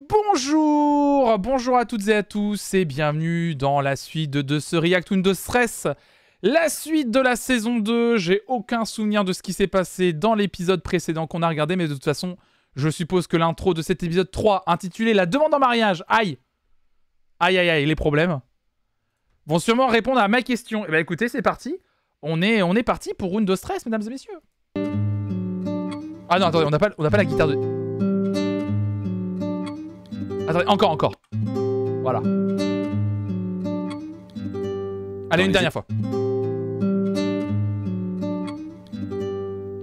Bonjour à toutes et à tous et bienvenue dans la suite de ce React Windows Stress. La suite de la saison 2, j'ai aucun souvenir de ce qui s'est passé dans l'épisode précédent qu'on a regardé, mais de toute façon, je suppose que l'intro de cet épisode 3, intitulé La demande en mariage, aïe, les problèmes, vont sûrement répondre à ma question. Et bah écoutez, c'est parti, on est parti pour Windows Stress, mesdames et messieurs. Ah non, attendez, on n'a pas la guitare de... Attendez, encore. Voilà. Allez, une dernière fois.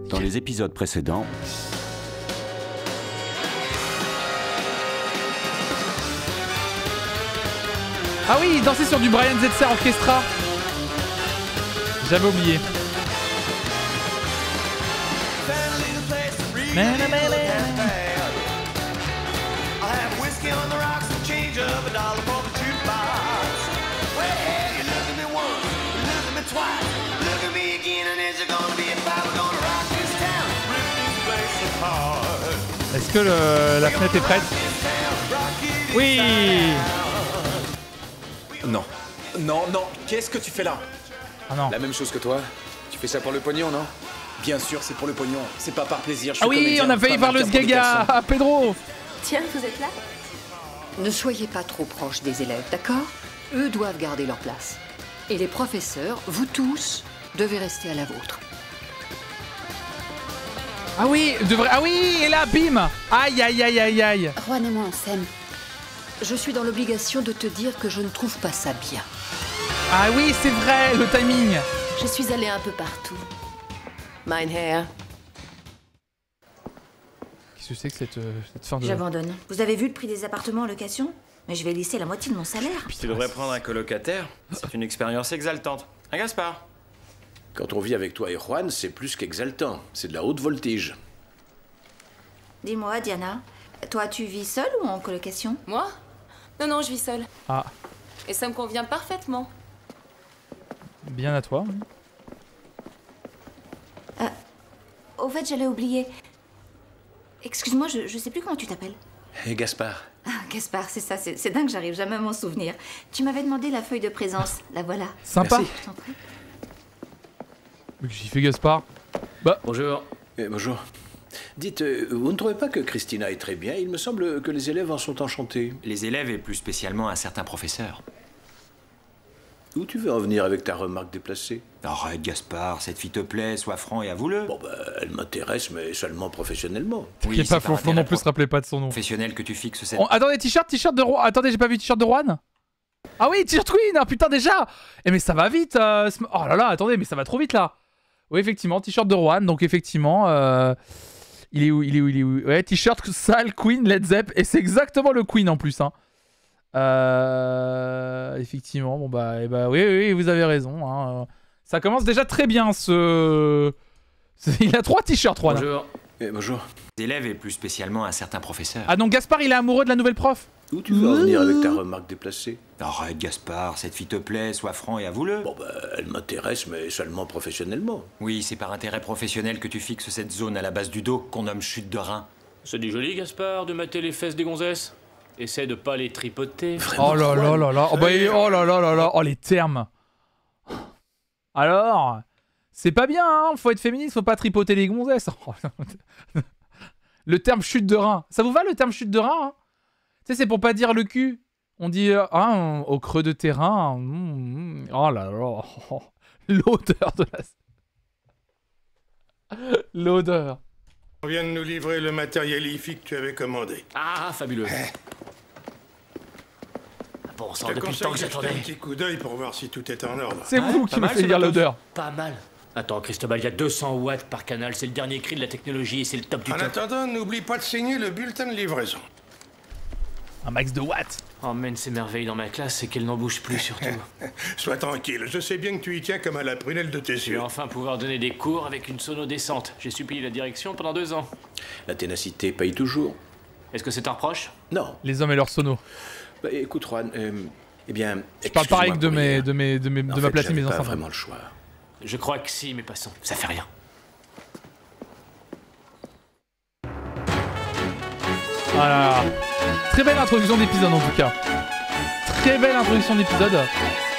Dans les épisodes précédents... Ah oui, danser sur du Brian Setzer Orchestra. J'avais oublié. Est-ce que la fenêtre est prête? Oui. Non, qu'est-ce que tu fais là? Ah non. La même chose que toi. Tu fais ça pour le pognon, non? Bien sûr, c'est pour le pognon. C'est pas par plaisir. Je suis ah oui, comédien, on a failli pas voir le mannequin pour des Sgaga. garçons. Pedro. Tiens, vous êtes là? Ne soyez pas trop proches des élèves, d'accord? Eux doivent garder leur place. Et les professeurs, vous tous, devez rester à la vôtre. Ah oui, ah oui, et là, bim. Aïe. Juan et moi, on s'aime. Je suis dans l'obligation de te dire que je ne trouve pas ça bien. Ah oui, c'est vrai, le timing. Je suis allée un peu partout. Mein Herr. Qu'est-ce que c'est que cette fin de... J'abandonne. Vous avez vu le prix des appartements en location? Mais je vais laisser la moitié de mon salaire. Tu devrais prendre un colocataire. C'est une expérience exaltante. Hein, Gaspard? Quand on vit avec toi et Juan, c'est plus qu'exaltant. C'est de la haute voltige. Dis-moi, Diana, toi, tu vis seule ou en colocation? Moi? Non, je vis seule. Ah, Et ça me convient parfaitement. bien à toi. Au fait, j'allais oublier. Excuse-moi, je sais plus comment tu t'appelles. Et Gaspard? Ah, Gaspard, c'est ça, c'est dingue, j'arrive jamais à m'en souvenir. Tu m'avais demandé la feuille de présence, la voilà. Sympa. Merci. Je t'en prie. Mais j'y fais Gaspard. Bah, Bonjour. Bonjour. Dites, vous ne trouvez pas que Christina est très bien? Il me semble que les élèves en sont enchantés. Les élèves et plus spécialement un certain professeur. Où tu veux en venir avec ta remarque déplacée? Arrête, Gaspard, cette fille te plaît, sois franc et avoue-le. Bon, elle m'intéresse, mais seulement professionnellement. qui est pas c'est par Flonflon non intérêt plus, se rappelait pas de son nom. professionnel que tu fixes cette... Attendez, t-shirt de Rouen. Attendez, j'ai pas vu t-shirt de Rouen. Ah oui, t-shirt Queen, ah putain déjà. Eh mais ça va vite. Oh là là, attendez, mais ça va trop vite là. Oui, effectivement, t-shirt de Rouen, donc effectivement... Il est où? Ouais, t-shirt sale Queen, Led Zepp, et c'est exactement le Queen en plus, hein. Effectivement, bon bah, oui, vous avez raison, hein. Ça commence déjà très bien, il a 3 t-shirts, Rouen. Bonjour. Bonjour. Les élèves et plus spécialement un certain professeur. Ah donc Gaspard, il est amoureux de la nouvelle prof. Où tu veux en venir avec ta remarque déplacée? Arrête, Gaspard, cette fille te plaît, sois franc et avoue-le. Bon, elle m'intéresse, mais seulement professionnellement. Oui, c'est par intérêt professionnel que tu fixes cette zone à la base du dos qu'on nomme chute de rein. C'est du joli, Gaspard, de mater les fesses des gonzesses. Essaie de pas les tripoter. Vraiment, Oh là là Juan? là là. Oh, bah, oh là là là là. Oh les termes. Alors, c'est pas bien, hein. Faut être féministe, faut pas tripoter les gonzesses. Le terme chute de rein. Ça vous va le terme chute de rein, hein? Tu sais, c'est pour pas dire le cul. On dit au creux de terrain. Oh là là. L'odeur de la... L'odeur. On vient de nous livrer le matériel IFI que tu avais commandé. Ah, fabuleux. Bon Je sang, te depuis le conseille temps que de jeter un j'attendais. petit coup d'œil pour voir si tout est en ordre. C'est vous qui me faites dire l'odeur. Pas mal. Attends, Cristobal, il y a 200 watts par canal. C'est le dernier cri de la technologie et c'est le top du En top. attendant, n'oublie pas de signer le bulletin de livraison. Un max de watts. Emmène ces merveilles dans ma classe et qu'elles n'en bougent plus surtout. Sois tranquille, je sais bien que tu y tiens comme à la prunelle de tes Je vais yeux. enfin pouvoir donner des cours avec une sono décente. J'ai supplié la direction pendant 2 ans. La ténacité paye toujours. Est-ce que c'est un reproche? Non. Les hommes et leurs sonos. Bah, écoute, Juan, eh bien... Je parle pareil que de excuse-moi pour ma rien. platine, mes j'avais pas enfants. vraiment le choix. Je crois que si, mais passons. Ça fait rien. Voilà. Très belle introduction d'épisode en tout cas. Très belle introduction d'épisode.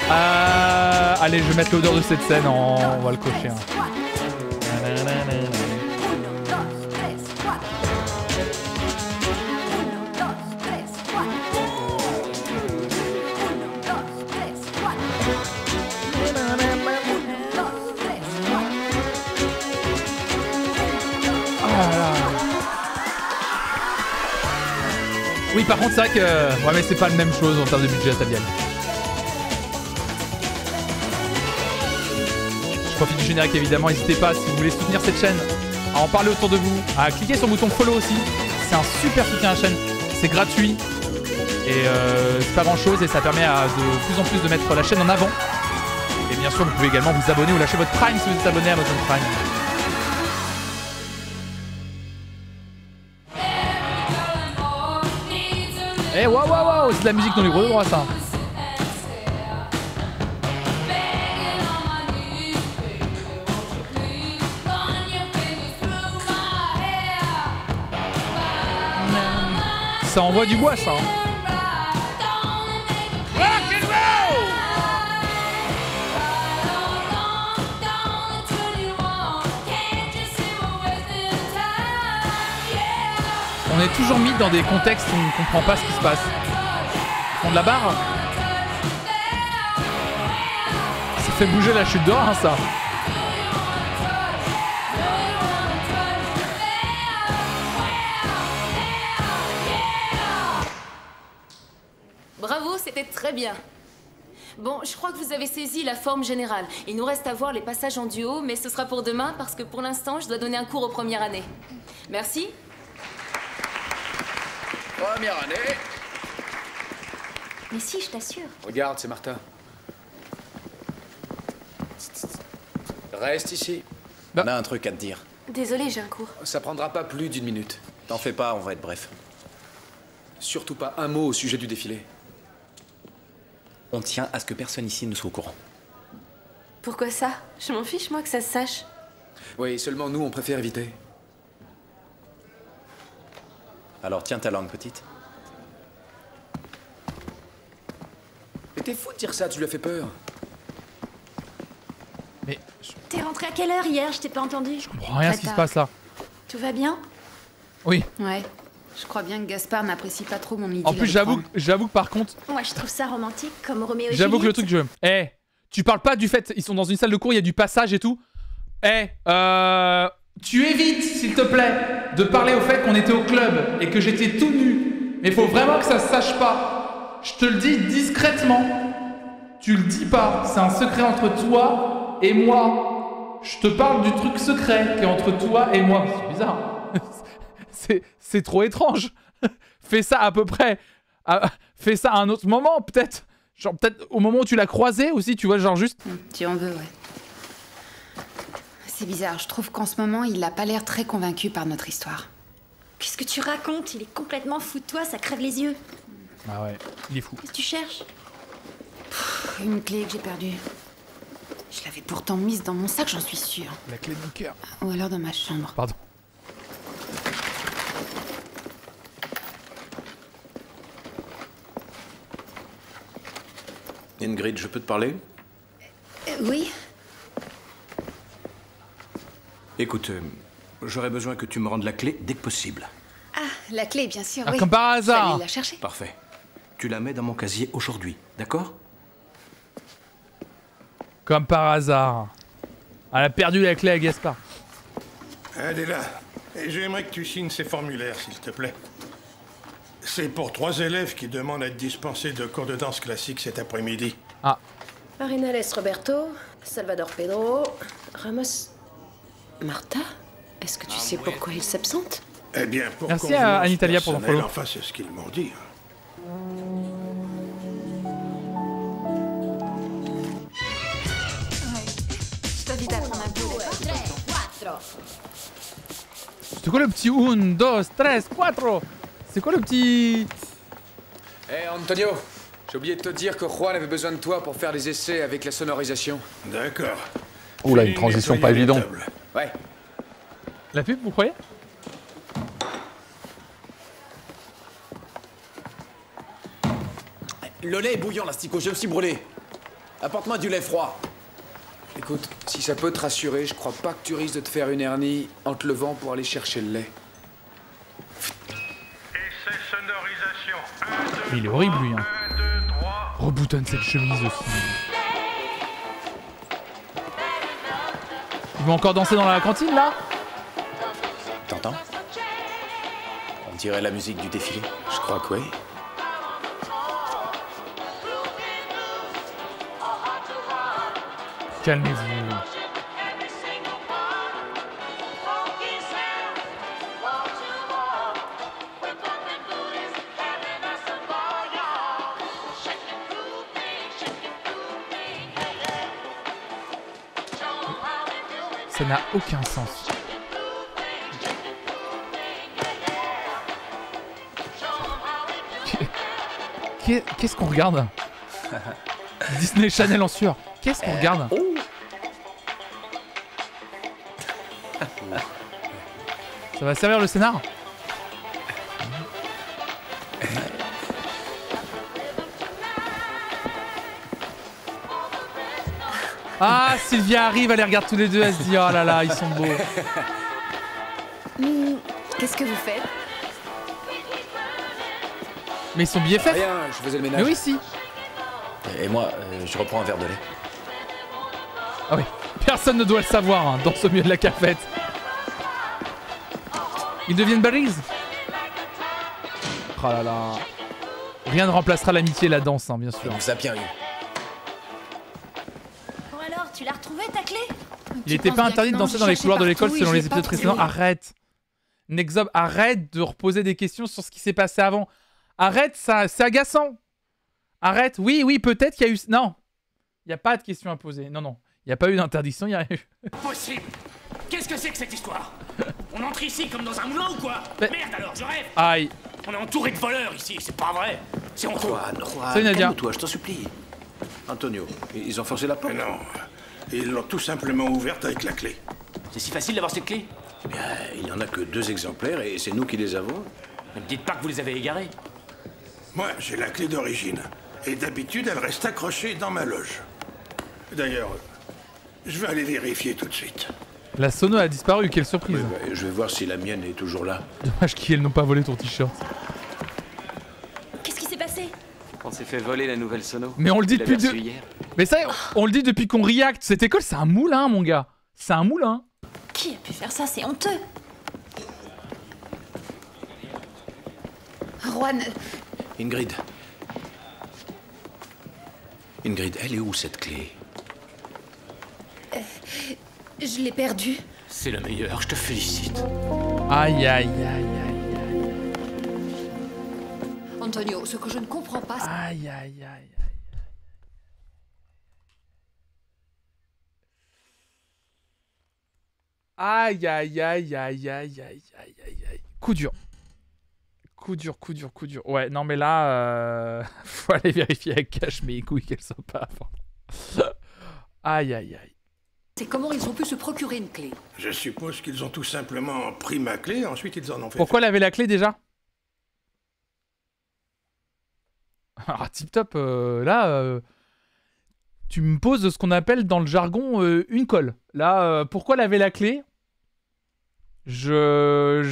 Allez, je vais mettre l'odeur de cette scène, on va le cocher. Hein. Oui, par contre, c'est vrai que... Ouais, mais c'est pas la même chose en termes de budget, Tabiel. Je profite du générique, évidemment. N'hésitez pas, si vous voulez soutenir cette chaîne, à en parler autour de vous, à cliquer sur le bouton follow aussi. C'est un super soutien à la chaîne. C'est gratuit. Et c'est pas grand-chose et ça permet de plus en plus de mettre la chaîne en avant. Et bien sûr, vous pouvez également vous abonner ou lâcher votre Prime si vous êtes abonné à Amazon Prime. Eh waouh waouh waouh, c'est de la musique dans les gros droits ça. Ça envoie du bois ça. On est toujours mis dans des contextes où on ne comprend pas ce qui se passe. Ils font de la barre. Ça fait bouger la chute d'or, hein, ça. Bravo, c'était très bien. Bon, je crois que vous avez saisi la forme générale. Il nous reste à voir les passages en duo, mais ce sera pour demain parce que pour l'instant, je dois donner un cours aux premières années. Merci. Première année. Mais si, je t'assure. Regarde, c'est Martha. Reste ici. On a un truc à te dire. Désolée, j'ai un cours. Ça prendra pas plus d'1 minute. T'en fais pas, on va être bref. Surtout pas un mot au sujet du défilé. On tient à ce que personne ici ne soit au courant. Pourquoi ça? Je m'en fiche, moi, que ça se sache. Oui, seulement nous, on préfère éviter. Alors tiens ta langue, petite. Mais t'es fou de dire ça, tu lui as fait peur. Mais... T'es rentré à quelle heure hier? Je t'ai pas entendu. Je comprends rien à ce qui se passe là. Tout va bien? Oui. Ouais. Je crois bien que Gaspard n'apprécie pas trop mon idylle. En plus, j'avoue que par contre... Ouais, je trouve ça romantique, comme Roméo et Juliette. J'avoue que le truc, Eh, tu parles pas du fait... Ils sont dans une salle de cours, il y a du passage et tout. Tu évites, s'il te plaît, de parler au fait qu'on était au club et que j'étais tout nu. Mais faut vraiment que ça se sache pas. Je te le dis discrètement. Tu le dis pas. C'est un secret entre toi et moi. Je te parle du truc secret qui est entre toi et moi. C'est bizarre. C'est trop étrange. Fais ça à peu près. Fais ça à un autre moment, peut-être. Genre, peut-être au moment où tu l'as croisé aussi, tu vois, genre juste. Tu en veux, ouais. C'est bizarre, je trouve qu'en ce moment, il a pas l'air très convaincu par notre histoire. Qu'est-ce que tu racontes? Il est complètement fou de toi, ça crève les yeux. Ah ouais, il est fou. Qu'est-ce que tu cherches? Une clé que j'ai perdue. Je l'avais pourtant mise dans mon sac, j'en suis sûre. La clé de mon cœur. Ou alors dans ma chambre. Pardon. Ingrid, je peux te parler? Oui. Écoute, j'aurais besoin que tu me rendes la clé dès que possible. Ah, la clé, bien sûr, Ah, oui. comme par hasard. Je vais aller la chercher. Parfait. Tu la mets dans mon casier aujourd'hui, d'accord? Comme par hasard. Elle a perdu la clé à Gaspard. Elle est là. Et j'aimerais que tu signes ces formulaires, s'il te plaît. C'est pour 3 élèves qui demandent à être dispensés de cours de danse classique cet après-midi. Ah. Arenales Roberto, Salvador Pedro, Ramos... Martha? Est-ce que tu sais pourquoi il s'absente? Eh bien, pour merci à Anitalia pour ton follow. Enfin, c'est ce qu'ils m'ont dit. Je t'invite à prendre un peu. C'est quoi le petit 1, 2, 3, 4? C'est quoi le petit... Eh, Antonio, j'ai oublié de te dire que Juan avait besoin de toi pour faire les essais avec la sonorisation. D'accord. Oula, une transition pas évidente. Ouais. La pub, vous croyez? Le lait est bouillant, l'asticot, je me suis brûlé. Apporte-moi du lait froid. Écoute, si ça peut te rassurer, je crois pas que tu risques de te faire une hernie en te levant pour aller chercher le lait. Essai sonorisation. Mais il est horrible, lui. Hein. Reboutonne cette chemise aussi. Ils vont encore danser dans la cantine, là? T'entends? On dirait la musique du défilé. Je crois que oui. Calmez-vous. Ça n'a aucun sens. Qu'est-ce qu'on regarde? Disney Channel en sueur. Qu'est-ce qu'on regarde? Ça va servir le scénar? Ah, Sylvia arrive, elle les regarde tous les deux, elle se dit oh là là, ils sont beaux. Qu'est-ce que vous faites? Mais ils sont bien faits. Rien, je faisais le ménage. Mais oui, si. Et moi, je reprends un verre de lait. Ah oui, personne ne doit le savoir hein, dans ce milieu de la cafette. Ils deviennent balises. Oh là là. Rien ne remplacera l'amitié et la danse, hein, bien sûr. On vous a bien eu. Bon alors, tu l'as retrouvé ta clé? Il n'était pas interdit de danser dans les couloirs de l'école selon les épisodes précédents. Arrête. Nexob, arrête de reposer des questions sur ce qui s'est passé avant. Arrête, ça, c'est agaçant. Arrête. Oui, oui, peut-être qu'il y a eu... Non. Il n'y a pas de questions à poser. Non, non. Il n'y a pas eu d'interdiction, il n'y a eu... Possible. Qu'est-ce que c'est que cette histoire? On entre ici comme dans un moulin ou quoi? Mais... Merde alors, je rêve. Aïe. On est entouré de voleurs ici, c'est pas vrai. C'est honteux. Salut Nadia. Calme-toi, je t'en supplie. Antonio, ils ont forcé la porte? Non, ils l'ont tout simplement ouverte avec la clé. C'est si facile d'avoir cette clé? Eh bien, il n'y en a que 2 exemplaires et c'est nous qui les avons. Ne me dites pas que vous les avez égarés. Moi, j'ai la clé d'origine. Et d'habitude, elle reste accrochée dans ma loge. D'ailleurs, je vais aller vérifier tout de suite. La sono a disparu, quelle surprise. Oui, bah, je vais voir si la mienne est toujours là. Dommage qu'elles n'ont pas volé ton t-shirt. Qu'est-ce qui s'est passé? On s'est fait voler la nouvelle sono. Mais on le dit Tu depuis l'avais reçue hier. Mais ça, on le dit depuis qu'on react. Cette école, c'est un moulin, mon gars. C'est un moulin. Qui a pu faire ça? C'est honteux. Juan, Ingrid. Ingrid, elle est où cette clé? je l'ai perdue. C'est le meilleur, je te félicite. Aïe, aïe, aïe, aïe, aïe. Antonio, ce que je ne comprends pas... Aïe, aïe, aïe, aïe. Aïe, aïe, aïe, aïe, aïe, aïe, aïe, aïe, aïe. Coup dur. Coup dur, coup dur, coup dur. Ouais, non mais là, faut aller vérifier avec Cache mes couilles qu'elles soient pas avant. Aïe, aïe, aïe. C'est comment ils ont pu se procurer une clé? Je suppose qu'ils ont tout simplement pris ma clé, ensuite ils en ont fait... Pourquoi elle avait la clé déjà? Ah, tip top, là, tu me poses ce qu'on appelle dans le jargon une colle. Là, pourquoi elle avait la clé? Je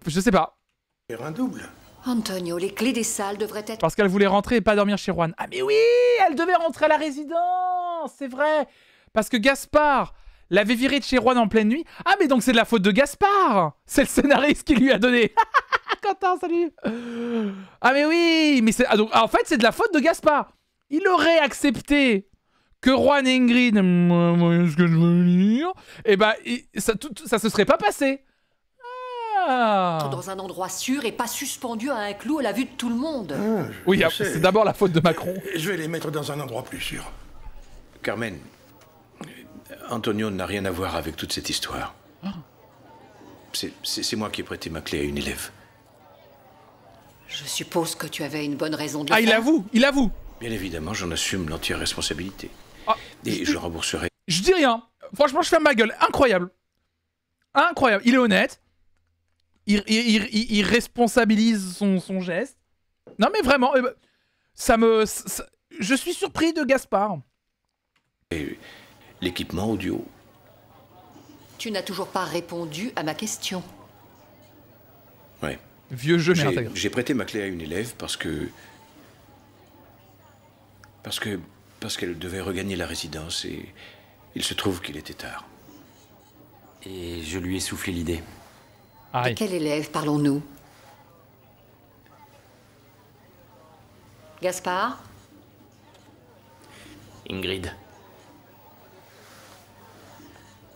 sais pas. Faire un double. Antonio, les clés des salles devraient être... Parce qu'elle voulait rentrer et pas dormir chez Juan. Ah mais oui, elle devait rentrer à la résidence, c'est vrai. Parce que Gaspard l'avait virée de chez Juan en pleine nuit. Ah mais donc c'est de la faute de Gaspard. C'est le scénariste qui lui a donné. Quentin, salut. Ah mais oui, mais c'est... Ah, donc, en fait c'est de la faute de Gaspard. Il aurait accepté que Juan et Ingrid... ce que je veux dire... Et bah ça se serait pas passé. Dans un endroit sûr et pas suspendu à un clou à la vue de tout le monde. Oui, c'est d'abord la faute de Macron. Je vais les mettre dans un endroit plus sûr. Carmen, Antonio n'a rien à voir avec toute cette histoire. C'est moi qui ai prêté ma clé à une élève. Je suppose que tu avais une bonne raison de le faire. Il avoue. Bien évidemment, j'en assume l'entière responsabilité. Ah, et je rembourserai. Je dis rien. Franchement, je ferme ma gueule. Incroyable. Incroyable. Il est honnête. Il responsabilise son geste. Non mais vraiment, je suis surpris de Gaspard. Et l'équipement audio. Tu n'as toujours pas répondu à ma question. Ouais. Vieux jeu mais intégré. J'ai prêté ma clé à une élève parce qu'elle devait regagner la résidence et il se trouve qu'il était tard. Et je lui ai soufflé l'idée. De quel élève parlons-nous? Gaspard? Ingrid.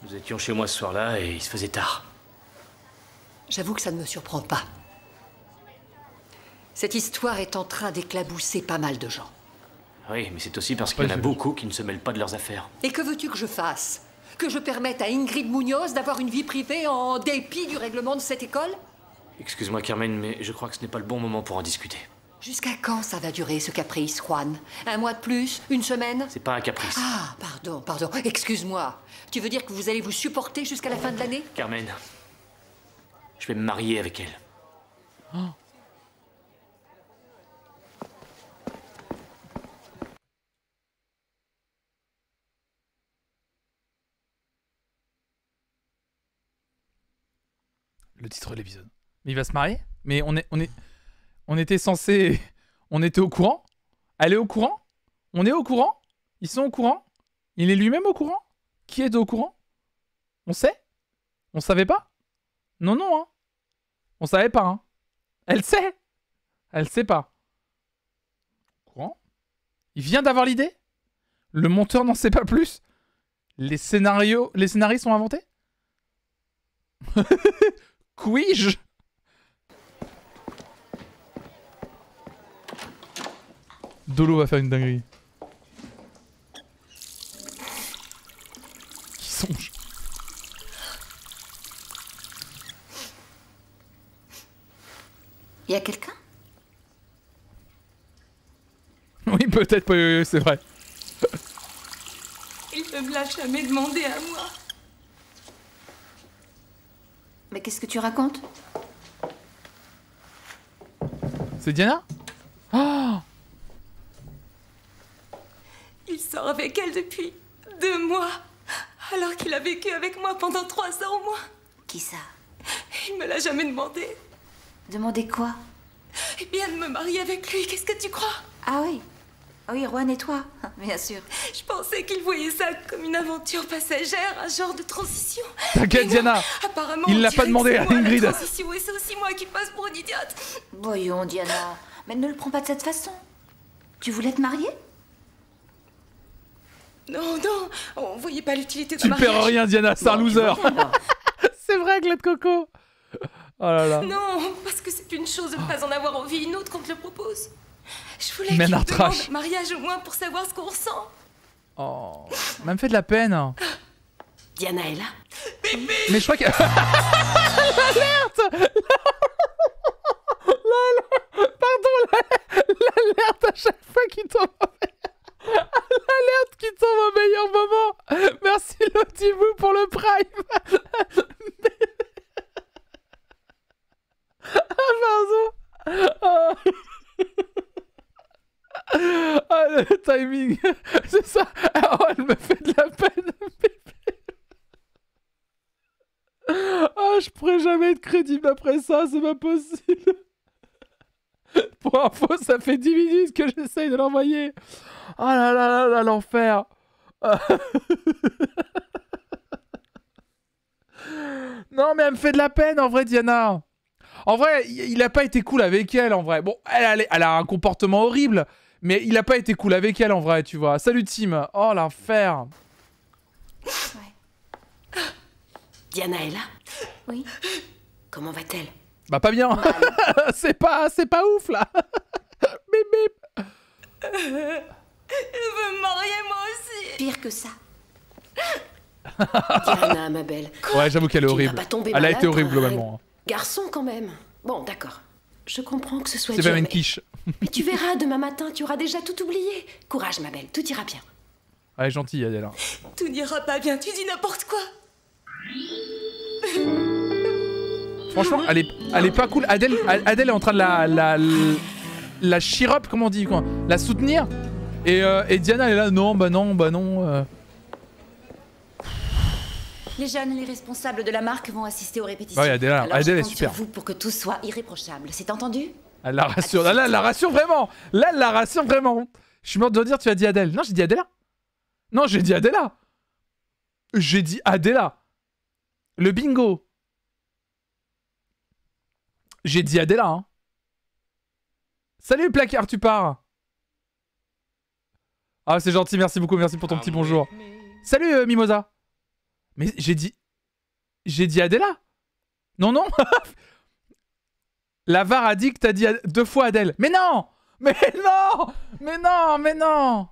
Nous étions chez moi ce soir-là et il se faisait tard. J'avoue que ça ne me surprend pas. Cette histoire est en train d'éclabousser pas mal de gens. Oui, mais c'est aussi parce qu'il y en a beaucoup qui ne se mêlent pas de leurs affaires. Et que veux-tu que je fasse? Que je permette à Ingrid Munoz d'avoir une vie privée en dépit du règlement de cette école? Excuse-moi Carmen, mais je crois que ce n'est pas le bon moment pour en discuter. Jusqu'à quand ça va durer ce caprice, Juan? Un mois de plus? Une semaine? C'est pas un caprice. Ah, pardon, excuse-moi. Tu veux dire que vous allez vous supporter jusqu'à la fin de l'année? Carmen, je vais me marier avec elle. Oh. Le titre de l'épisode. Mais il va se marier? Mais on était censé... On était au courant? Elle est au courant? On est au courant? Ils sont au courant? Il est lui-même au courant? Qui est au courant? On sait? On savait pas? Non, hein. On savait pas, hein. Elle sait? Elle sait pas. Au courant? Il vient d'avoir l'idée? Le monteur n'en sait pas plus? Les scénarios sont inventés? Puis-je? Dolo va faire une dinguerie. Qui songe? Y a quelqu'un? Oui, peut-être, c'est vrai. Il ne me l'a jamais demandé à moi. Mais qu'est-ce que tu racontes? C'est Diana? Oh! Il sort avec elle depuis 2 mois, alors qu'il a vécu avec moi pendant 3 ans au moins. Qui ça? Il me l'a jamais demandé. Demander quoi? Eh bien, de me marier avec lui, qu'est-ce que tu crois? Ah oui. Ah oui, Juan et toi, bien sûr. Je pensais qu'il voyait ça comme une aventure passagère, un genre de transition. T'inquiète, Diana. Apparemment, il l'a pas demandé à Ingrid. La transition, et c'est aussi moi qui passe pour une idiote. Voyons, Diana, mais ne le prends pas de cette façon. Tu voulais te marier? Non, on voyait pas l'utilité de Tu mariage. perds rien, Diana, c'est un loser. C'est vrai, Glade Coco. Oh là là. Non, parce que c'est une chose de ne pas en avoir envie, une autre qu'on te le propose. Je voulais Men qu'il are me demande trash. mariage au moins pour savoir ce qu'on ressent. Oh, ça me fait de la peine. Diana est là. Mais je crois que... L'alerte. L'alerte à chaque fois qui tombe l'alerte qui tombe au meilleur moment. Merci Lotibou pour le prime. Ah pardon. Ah, le timing. C'est ça. Oh, elle me fait de la peine. Ah, je pourrais jamais être crédible après ça, c'est pas possible. Pour info, ça fait 10 minutes que j'essaye de l'envoyer. Oh là là là là, l'enfer. Non, mais elle me fait de la peine, en vrai, Diana. En vrai, il a pas été cool avec elle, en vrai. Bon, elle a un comportement horrible, mais il a pas été cool avec elle, en vrai, tu vois. Salut, Tim. Oh, l'enfer. Ouais. Diana est là? Oui. Comment va-t-elle? Bah, pas bien. C'est pas ouf, là. Bip, bip. Je veux me marier, moi aussi. Pire que ça. Diana, ma belle. Ouais, j'avoue qu'elle est horrible. Elle a été horrible, malade, globalement. Garçon, quand même. Bon, d'accord. Je comprends que ce soit C'est dur, pas une mais... quiche. Mais tu verras, demain matin, tu auras déjà tout oublié. Courage, ma belle, tout ira bien. Elle est gentille, Adèle. Tout n'ira pas bien, tu dis n'importe quoi. Franchement, elle est pas cool. Adèle est en train de la cheer up, comment on dit quoi, la soutenir. Et Diana elle est là, non, bah non. Les jeunes, les responsables de la marque vont assister aux répétitions. Ouais, Adèle est super. Sur vous pour que tout soit irréprochable, c'est entendu? Elle la rassure, là elle la rassure vraiment. Là elle la rassure vraiment. Je suis mort de dire tu as dit Adèle. Non j'ai dit Adèle. Non j'ai dit Adèle. J'ai dit Adèle. Le bingo. J'ai dit Adèle hein. Salut placard, tu pars. Ah c'est gentil, merci beaucoup, merci pour ton petit bonjour. Salut Mimosa. Mais j'ai dit Adèle. Non. La VAR a dit que t'as dit 2 fois Adèle. Mais non. Mais non.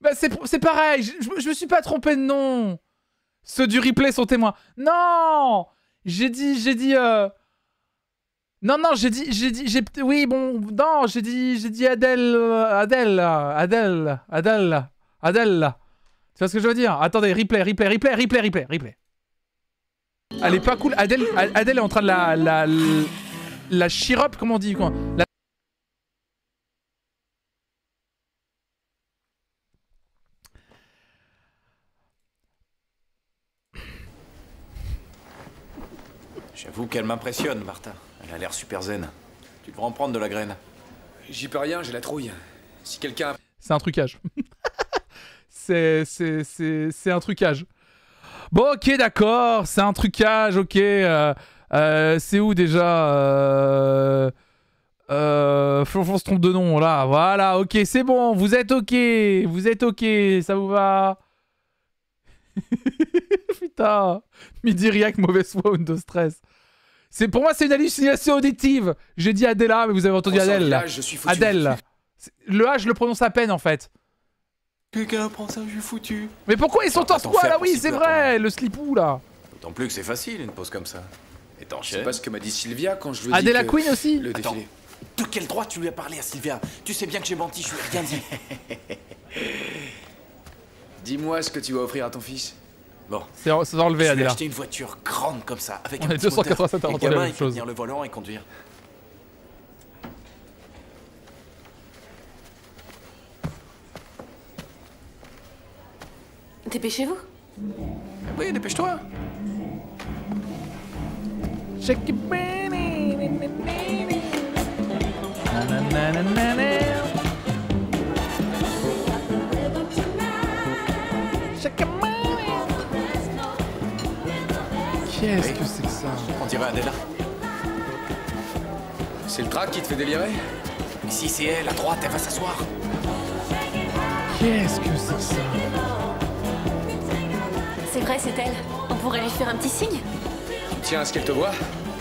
Bah c'est pareil, je me suis pas trompé de nom. Ceux du replay sont témoins. Non. J'ai dit Non, oui, bon, non, j'ai dit Adèle. Tu vois ce que je veux dire? Attendez, replay. Elle est pas cool. Adèle est en train de la cheer up, comment on dit quoi, J'avoue qu'elle m'impressionne, Martha. Elle a l'air super zen. Tu devrais en prendre de la graine. J'y peux rien, j'ai la trouille. Si quelqu'un... C'est un trucage. c'est un trucage. Bon, ok, d'accord, c'est un trucage, ok. C'est où déjà on se trompe de nom, là. Voilà, ok, c'est bon, vous êtes ok, ça vous va? Putain, Midi Riak, mauvaise foi, Windows Stress. Pour moi, c'est une hallucination auditive. J'ai dit Adèle, mais vous avez entendu Adèle. Là. Adèle. Le H, je le prononce à peine, en fait. Quelqu'un apprend ça, je suis foutu. Mais pourquoi ils sont torse quoi là? Oui, c'est vrai, le slipou là. D'autant plus que c'est facile, une pause comme ça. Et t'enchaînes. C'est pas ce que m'a dit Sylvia quand je lui ai dit Adèle Queen aussi. Le défilé. De quel droit tu lui as parlé à Sylvia? Tu sais bien que j'ai menti, je lui ai rien dit. Dis-moi ce que tu vas offrir à ton fils. Bon. C'est enlevé, Adèle. Je vais Adèle. acheter une voiture grande comme ça, avec on un est petit 287 moteur. à Et le gamin, il peut chose. tenir le volant et conduire. Dépêchez-vous. Oui, dépêche-toi. Qu'est-ce que c'est que ça? On dirait Adèle. C'est le track qui te fait délirer? Ici, c'est elle, à droite, elle va s'asseoir. Qu'est-ce que c'est que ça? C'est vrai, c'est elle. On pourrait lui faire un petit signe? Tiens, est-ce qu'elle te voit?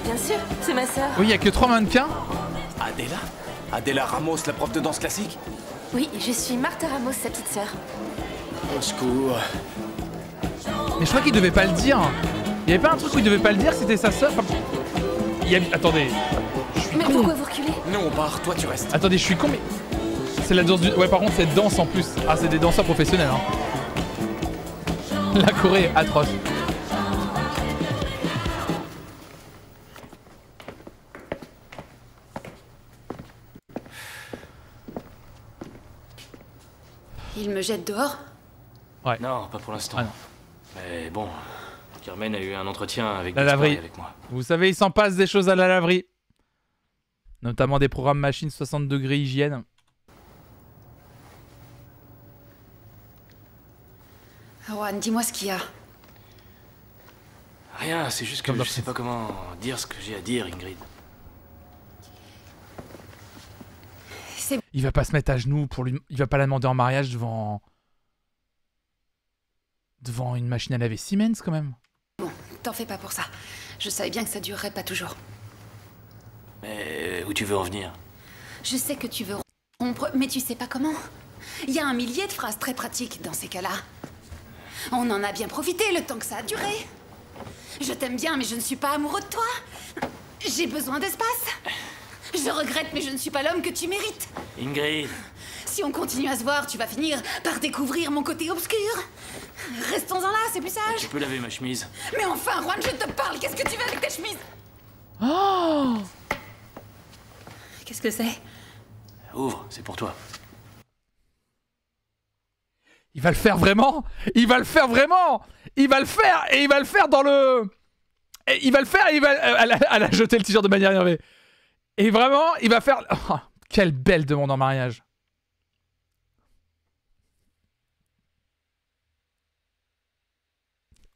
Bien sûr, c'est ma sœur. Oui, il y a que 3 mannequins. Adèle? Adèle Ramos, la prof de danse classique? Oui, je suis Martha Ramos, sa petite sœur. Au secours. Mais je crois qu'il devait pas le dire. Il y avait pas un truc où il devait pas le dire, c'était sa sœur. Attendez. Mais pourquoi vous reculez? Non, on part, toi tu restes. Attendez, je suis con, mais... C'est la danse du... Ouais, par contre, cette danse en plus. Ah, c'est des danseurs professionnels, hein. La Corée est atroce. Il me jette dehors? Ouais. Non, pas pour l'instant. Ah non. Mais bon, Carmen a eu un entretien avec La Gaspard laverie. et avec moi. Vous savez, il s'en passe des choses à la laverie. Notamment des programmes machines 60 degrés hygiène. Juan, dis-moi ce qu'il y a. Rien, c'est juste que je sais pas comment dire ce que j'ai à dire, Ingrid. Il va pas se mettre à genoux pour lui... Il va pas la demander en mariage devant une machine à laver Siemens, quand même. Bon, t'en fais pas pour ça. Je savais bien que ça durerait pas toujours. Mais où tu veux en venir? Je sais que tu veux rompre, mais tu sais pas comment. Il y a un millier de phrases très pratiques dans ces cas-là. On en a bien profité le temps que ça a duré. Je t'aime bien, mais je ne suis pas amoureux de toi. J'ai besoin d'espace. Je regrette, mais je ne suis pas l'homme que tu mérites. Ingrid. Si on continue à se voir, tu vas finir par découvrir mon côté obscur. Restons-en là, c'est plus sage. Tu peux laver ma chemise. Mais enfin, Juan, je te parle. Qu'est-ce que tu veux avec ta chemise? Oh! Qu'est-ce que c'est? Ouvre, c'est pour toi. Il va le faire vraiment. Il va le faire vraiment. Il va le faire et il va le faire dans le... Et il va le faire et il va... Elle a jeté le t-shirt de manière énervée. Et vraiment, il va faire... Oh, quelle belle demande en mariage.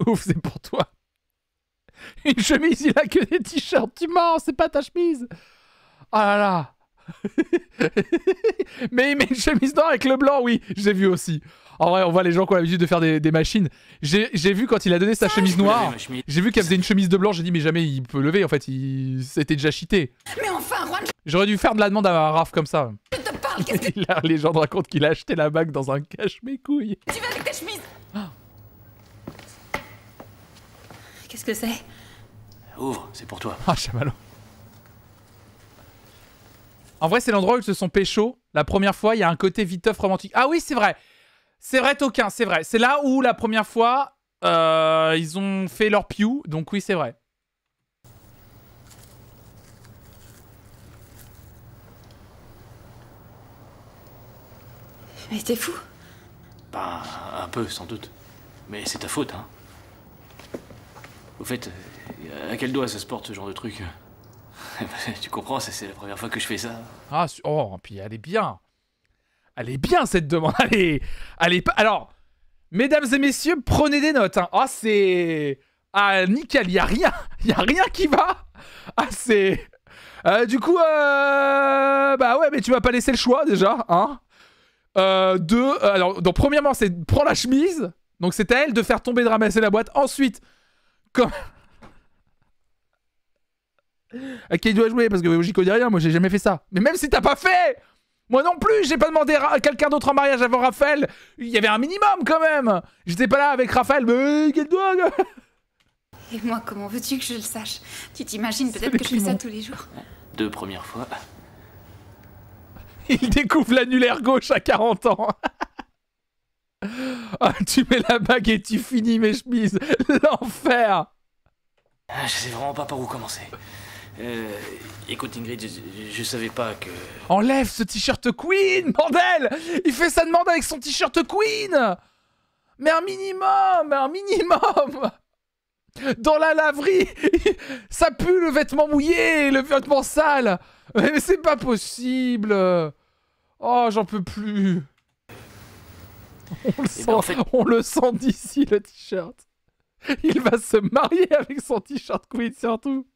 Ouf, c'est pour toi. Une chemise, il a que des t-shirts. Tu mens, c'est pas ta chemise. Oh là là. Mais il met une chemise noire avec le blanc, oui, j'ai vu aussi. En vrai, on voit les gens qui ont l'habitude de faire des machines. J'ai vu quand il a donné sa chemise noire, j'ai vu qu'elle faisait une chemise de blanc, j'ai dit mais jamais il peut lever, en fait, c'était déjà cheaté. Mais enfin, Juan, J'aurais dû faire de la demande à Raph comme ça. je te parle, qu'est-ce que La légende raconte qu'il a acheté la bague dans un cache-mes-couilles. tu veux avec ta chemise? Qu'est-ce que c'est? Ouvre, c'est pour toi. Ah, chamallow. En vrai, c'est l'endroit où ils se sont pécho. La première fois, il y a un côté viteuf romantique. Ah oui, c'est vrai. C'est vrai, Toquin, c'est vrai. C'est là où, la première fois, ils ont fait leur piou. Donc oui, c'est vrai. Mais t'es fou. Bah, un peu, sans doute. Mais c'est ta faute, hein. Au fait, à quel doigt ça se porte, ce genre de truc? Tu comprends, c'est la première fois que je fais ça. Ah, oh, puis elle est bien. Elle est bien, cette demande. Elle est pas... Alors, mesdames et messieurs, prenez des notes. Hein. Ah, c'est... Ah, nickel, il y a rien. Il y a rien qui va. Ah, c'est... du coup, bah ouais, mais tu m'as pas laissé le choix, déjà. Hein. Alors, donc, premièrement, c'est prends la chemise. Donc, c'est à elle de faire tomber, de ramasser la boîte. Ensuite, comme... À qui il doit jouer? Parce que j'y connais rien, moi j'ai jamais fait ça. Mais même si t'as pas fait, moi non plus, j'ai pas demandé à quelqu'un d'autre en mariage avant Raphaël. Il y avait un minimum quand même. J'étais pas là avec Raphaël, mais quel doigt. Et moi, comment veux-tu que je le sache? Tu t'imagines peut-être que je fais ça tous les jours. 2 premières fois. Il découvre l'annulaire gauche à 40 ans. Ah, tu mets la bague et tu finis mes chemises. L'enfer. Je sais vraiment pas par où commencer. Écoute Ingrid, je savais pas que... Enlève ce t-shirt Queen, bordel! Il fait sa demande avec son t-shirt Queen! Mais un minimum! Dans la laverie, ça pue le vêtement mouillé, le vêtement sale! Mais c'est pas possible! Oh, j'en peux plus! On le sent d'ici, le t-shirt. Il va se marier avec son t-shirt Queen, surtout.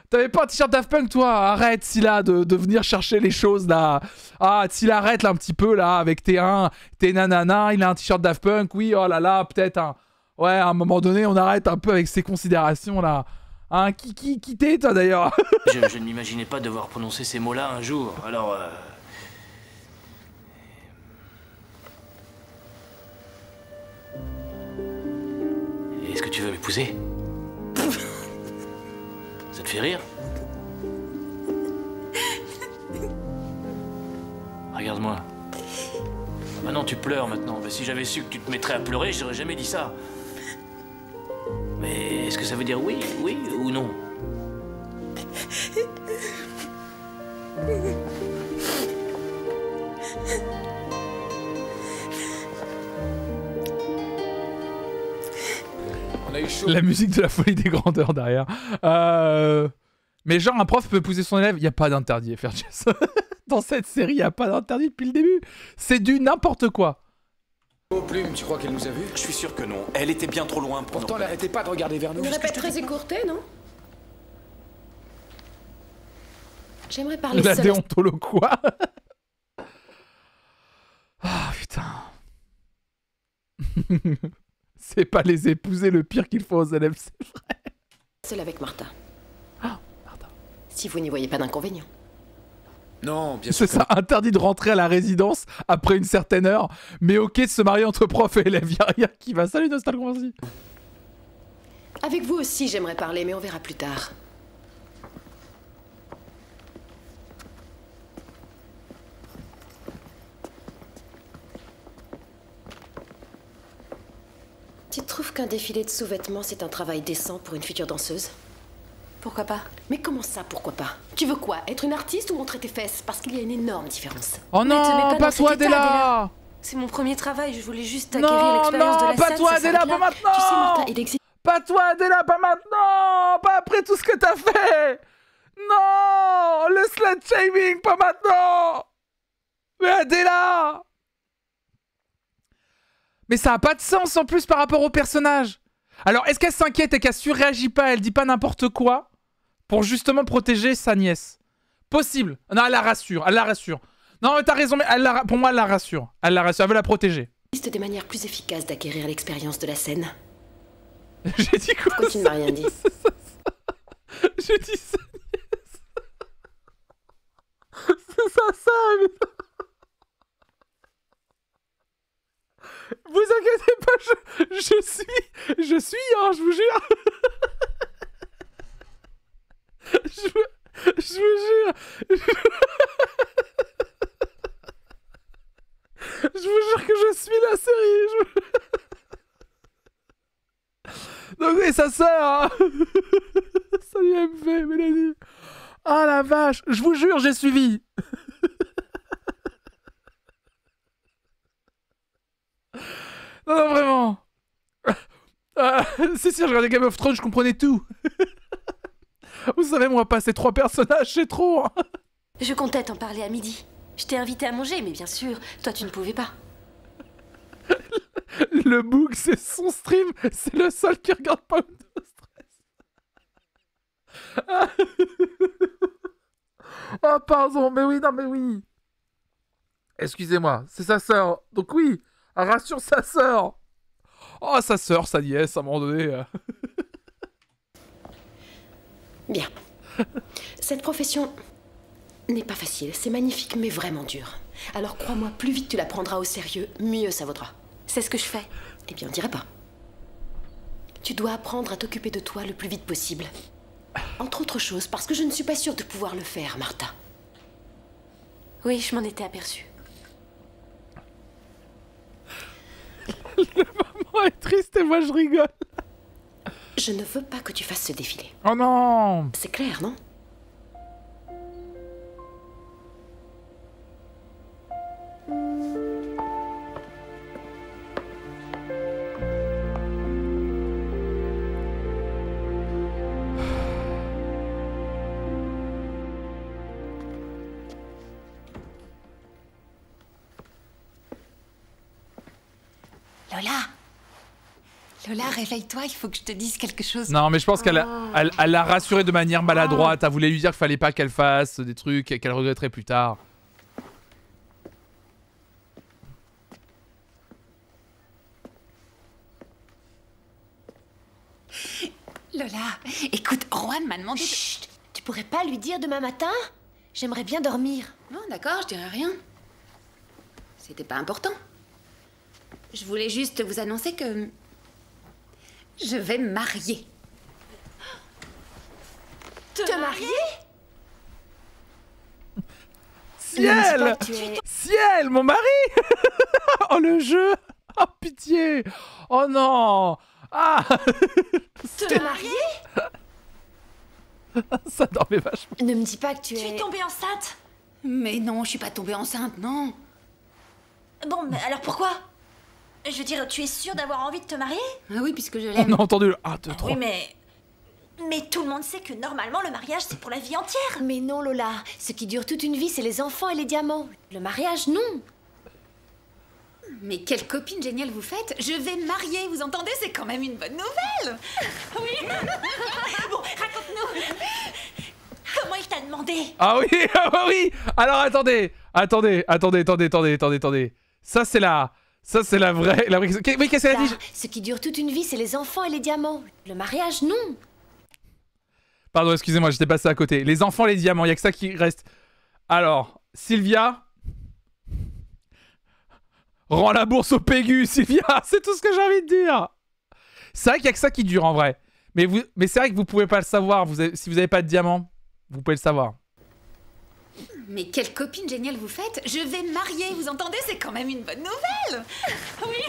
T'avais pas un t-shirt Daft Punk, toi? Arrête, Scylla, de venir chercher les choses, là. Ah, Scylla, arrête, là, un petit peu, là, avec tes nanana. Il a un t-shirt Daft Punk, oui, oh là là, peut-être un... Ouais, à un moment donné, on arrête un peu avec ces considérations, là. Hein, qui t'es, toi, d'ailleurs? Je ne m'imaginais pas devoir prononcer ces mots-là un jour, alors... Est-ce que tu veux m'épouser? Ça te fait rire? Regarde-moi. Ah non, tu pleures maintenant. Mais si j'avais su que tu te mettrais à pleurer, je t'aurais jamais dit ça. Mais est-ce que ça veut dire oui ou non? On a eu chaud. La musique de la folie des grandeurs derrière. Mais genre, un prof peut épouser son élève, il n'y a pas d'interdit, FRJS. Dans cette série, il n'y a pas d'interdit depuis le début. C'est du n'importe quoi. Aux plumes, tu crois qu'elle nous a vus? Je suis sûr que non. Elle était bien trop loin pour Pourtant, elle arrêtait pas de regarder vers nous. Il n'aurait pas très écourté, non? J'aimerais parler La seule. déontologue quoi? Ah putain. C'est pas les épouser le pire qu'il faut aux élèves, c'est vrai. Seule avec Martha. Ah, Martha. Si vous n'y voyez pas d'inconvénient. Non, bien sûr. C'est ça, interdit de rentrer à la résidence après une certaine heure, mais ok de se marier entre prof et élève, y'a rien qui va. Salut Nostalgromancy. Avec vous aussi, j'aimerais parler, mais on verra plus tard. Tu trouves qu'un défilé de sous-vêtements, c'est un travail décent pour une future danseuse? Pourquoi pas? Mais comment ça, pourquoi pas? Tu veux quoi? Être une artiste ou montrer tes fesses? Parce qu'il y a une énorme différence. Oh Mais te mets non, pas pas dans cet toi, état, Adela. C'est mon premier travail, je voulais juste acquérir l'expérience de Non, la pas scène. toi, ça Adela, s'arrête pas là. maintenant. Tu sais, Martha, il existe... Pas toi, Adela, pas maintenant. Pas après tout ce que t'as fait. Non, le slut shaming, pas maintenant. Mais Adela. Mais ça a pas de sens en plus par rapport au personnage. Alors, est-ce qu'elle s'inquiète et qu'elle surréagit pas, elle dit pas n'importe quoi pour justement protéger sa nièce? Possible. Non, elle la rassure, elle la rassure. Non, mais t'as raison, mais pour moi, elle la rassure. Elle la rassure, elle veut la protéger. Il existe des manières plus efficaces d'acquérir l'expérience de la scène. J'ai dit quoi? Pourquoi tu ne m'as rien dit? J'ai dit sa nièce. C'est ça, mais... Vous inquiétez pas, je suis, hein, je vous jure. Je vous jure. Je vous jure que je suis la série. Donc oui, sa sœur. Hein. Salut MV, Mélanie. Oh la vache, je vous jure, j'ai suivi. Non, vraiment. Si, je regardais Game of Thrones, je comprenais tout. Vous savez, moi, passer 3 personnages, c'est trop. Hein. Je comptais t'en parler à midi. Je t'ai invité à manger, mais bien sûr, toi tu ne pouvais pas. Le Boog, c'est son stream. C'est le seul qui regarde pas de stress. Oh, pardon, mais oui, non, mais oui. Excusez-moi, c'est sa sœur. Donc oui, elle rassure sa sœur. Oh, sa sœur, sa nièce, à un moment donné. Bien. Cette profession n'est pas facile. C'est magnifique, mais vraiment dur. Alors crois-moi, plus vite tu la prendras au sérieux, mieux ça vaudra. C'est ce que je fais. Eh bien, on dirait pas. Tu dois apprendre à t'occuper de toi le plus vite possible. Entre autres choses, parce que je ne suis pas sûre de pouvoir le faire, Martha. Oui, je m'en étais aperçue. Le moment est triste et moi je rigole. Je ne veux pas que tu fasses ce défilé. Oh non! C'est clair, non? Lola, réveille-toi, il faut que je te dise quelque chose. Non, mais je pense qu'elle l'a rassurée de manière maladroite. Elle voulait lui dire qu'il fallait pas qu'elle fasse des trucs qu'elle regretterait plus tard. Lola, écoute, Juan m'a demandé... Chut! Tu pourrais pas lui dire demain matin? J'aimerais bien dormir. Non, d'accord, je dirai rien. C'était pas important. Je voulais juste vous annoncer que... je vais me marier. Te marier? Ciel! Ciel, mon mari! Oh, le jeu! Oh, pitié! Oh non! Ah! Te marier? Ça dormait vachement. Ne me dis pas que tu es... Tu es tombée enceinte? Mais non, je suis pas tombée enceinte, non. Bon, mais alors pourquoi? Je veux dire, tu es sûre d'avoir envie de te marier? Ah oui, puisque je l'aime. On a entendu le 1, 2, 3. Oui, mais tout le monde sait que normalement, le mariage, c'est pour la vie entière. Mais non, Lola. Ce qui dure toute une vie, c'est les enfants et les diamants. Le mariage, non. Mais quelle copine géniale vous faites! Je vais me marier, vous entendez? C'est quand même une bonne nouvelle! Oui. Bon, raconte-nous. Comment il t'a demandé? Ah oui, ah oui. Alors attendez. Ça c'est la vraie. Oui, qu'est-ce qu'elle a dit? Ce qui dure toute une vie, c'est les enfants et les diamants. Le mariage, non. Pardon, excusez-moi, j'étais passé à côté. Les enfants, les diamants, il y a que ça qui reste. Alors, Sylvia. Rends la bourse au Pégu, Sylvia. C'est tout ce que j'ai envie de dire. C'est vrai qu'il y a que ça qui dure en vrai. Mais c'est vrai que vous pouvez pas le savoir. Si vous n'avez pas de diamant, vous pouvez le savoir. Mais quelle copine géniale vous faites! Je vais me marier, vous entendez? C'est quand même une bonne nouvelle! Oui.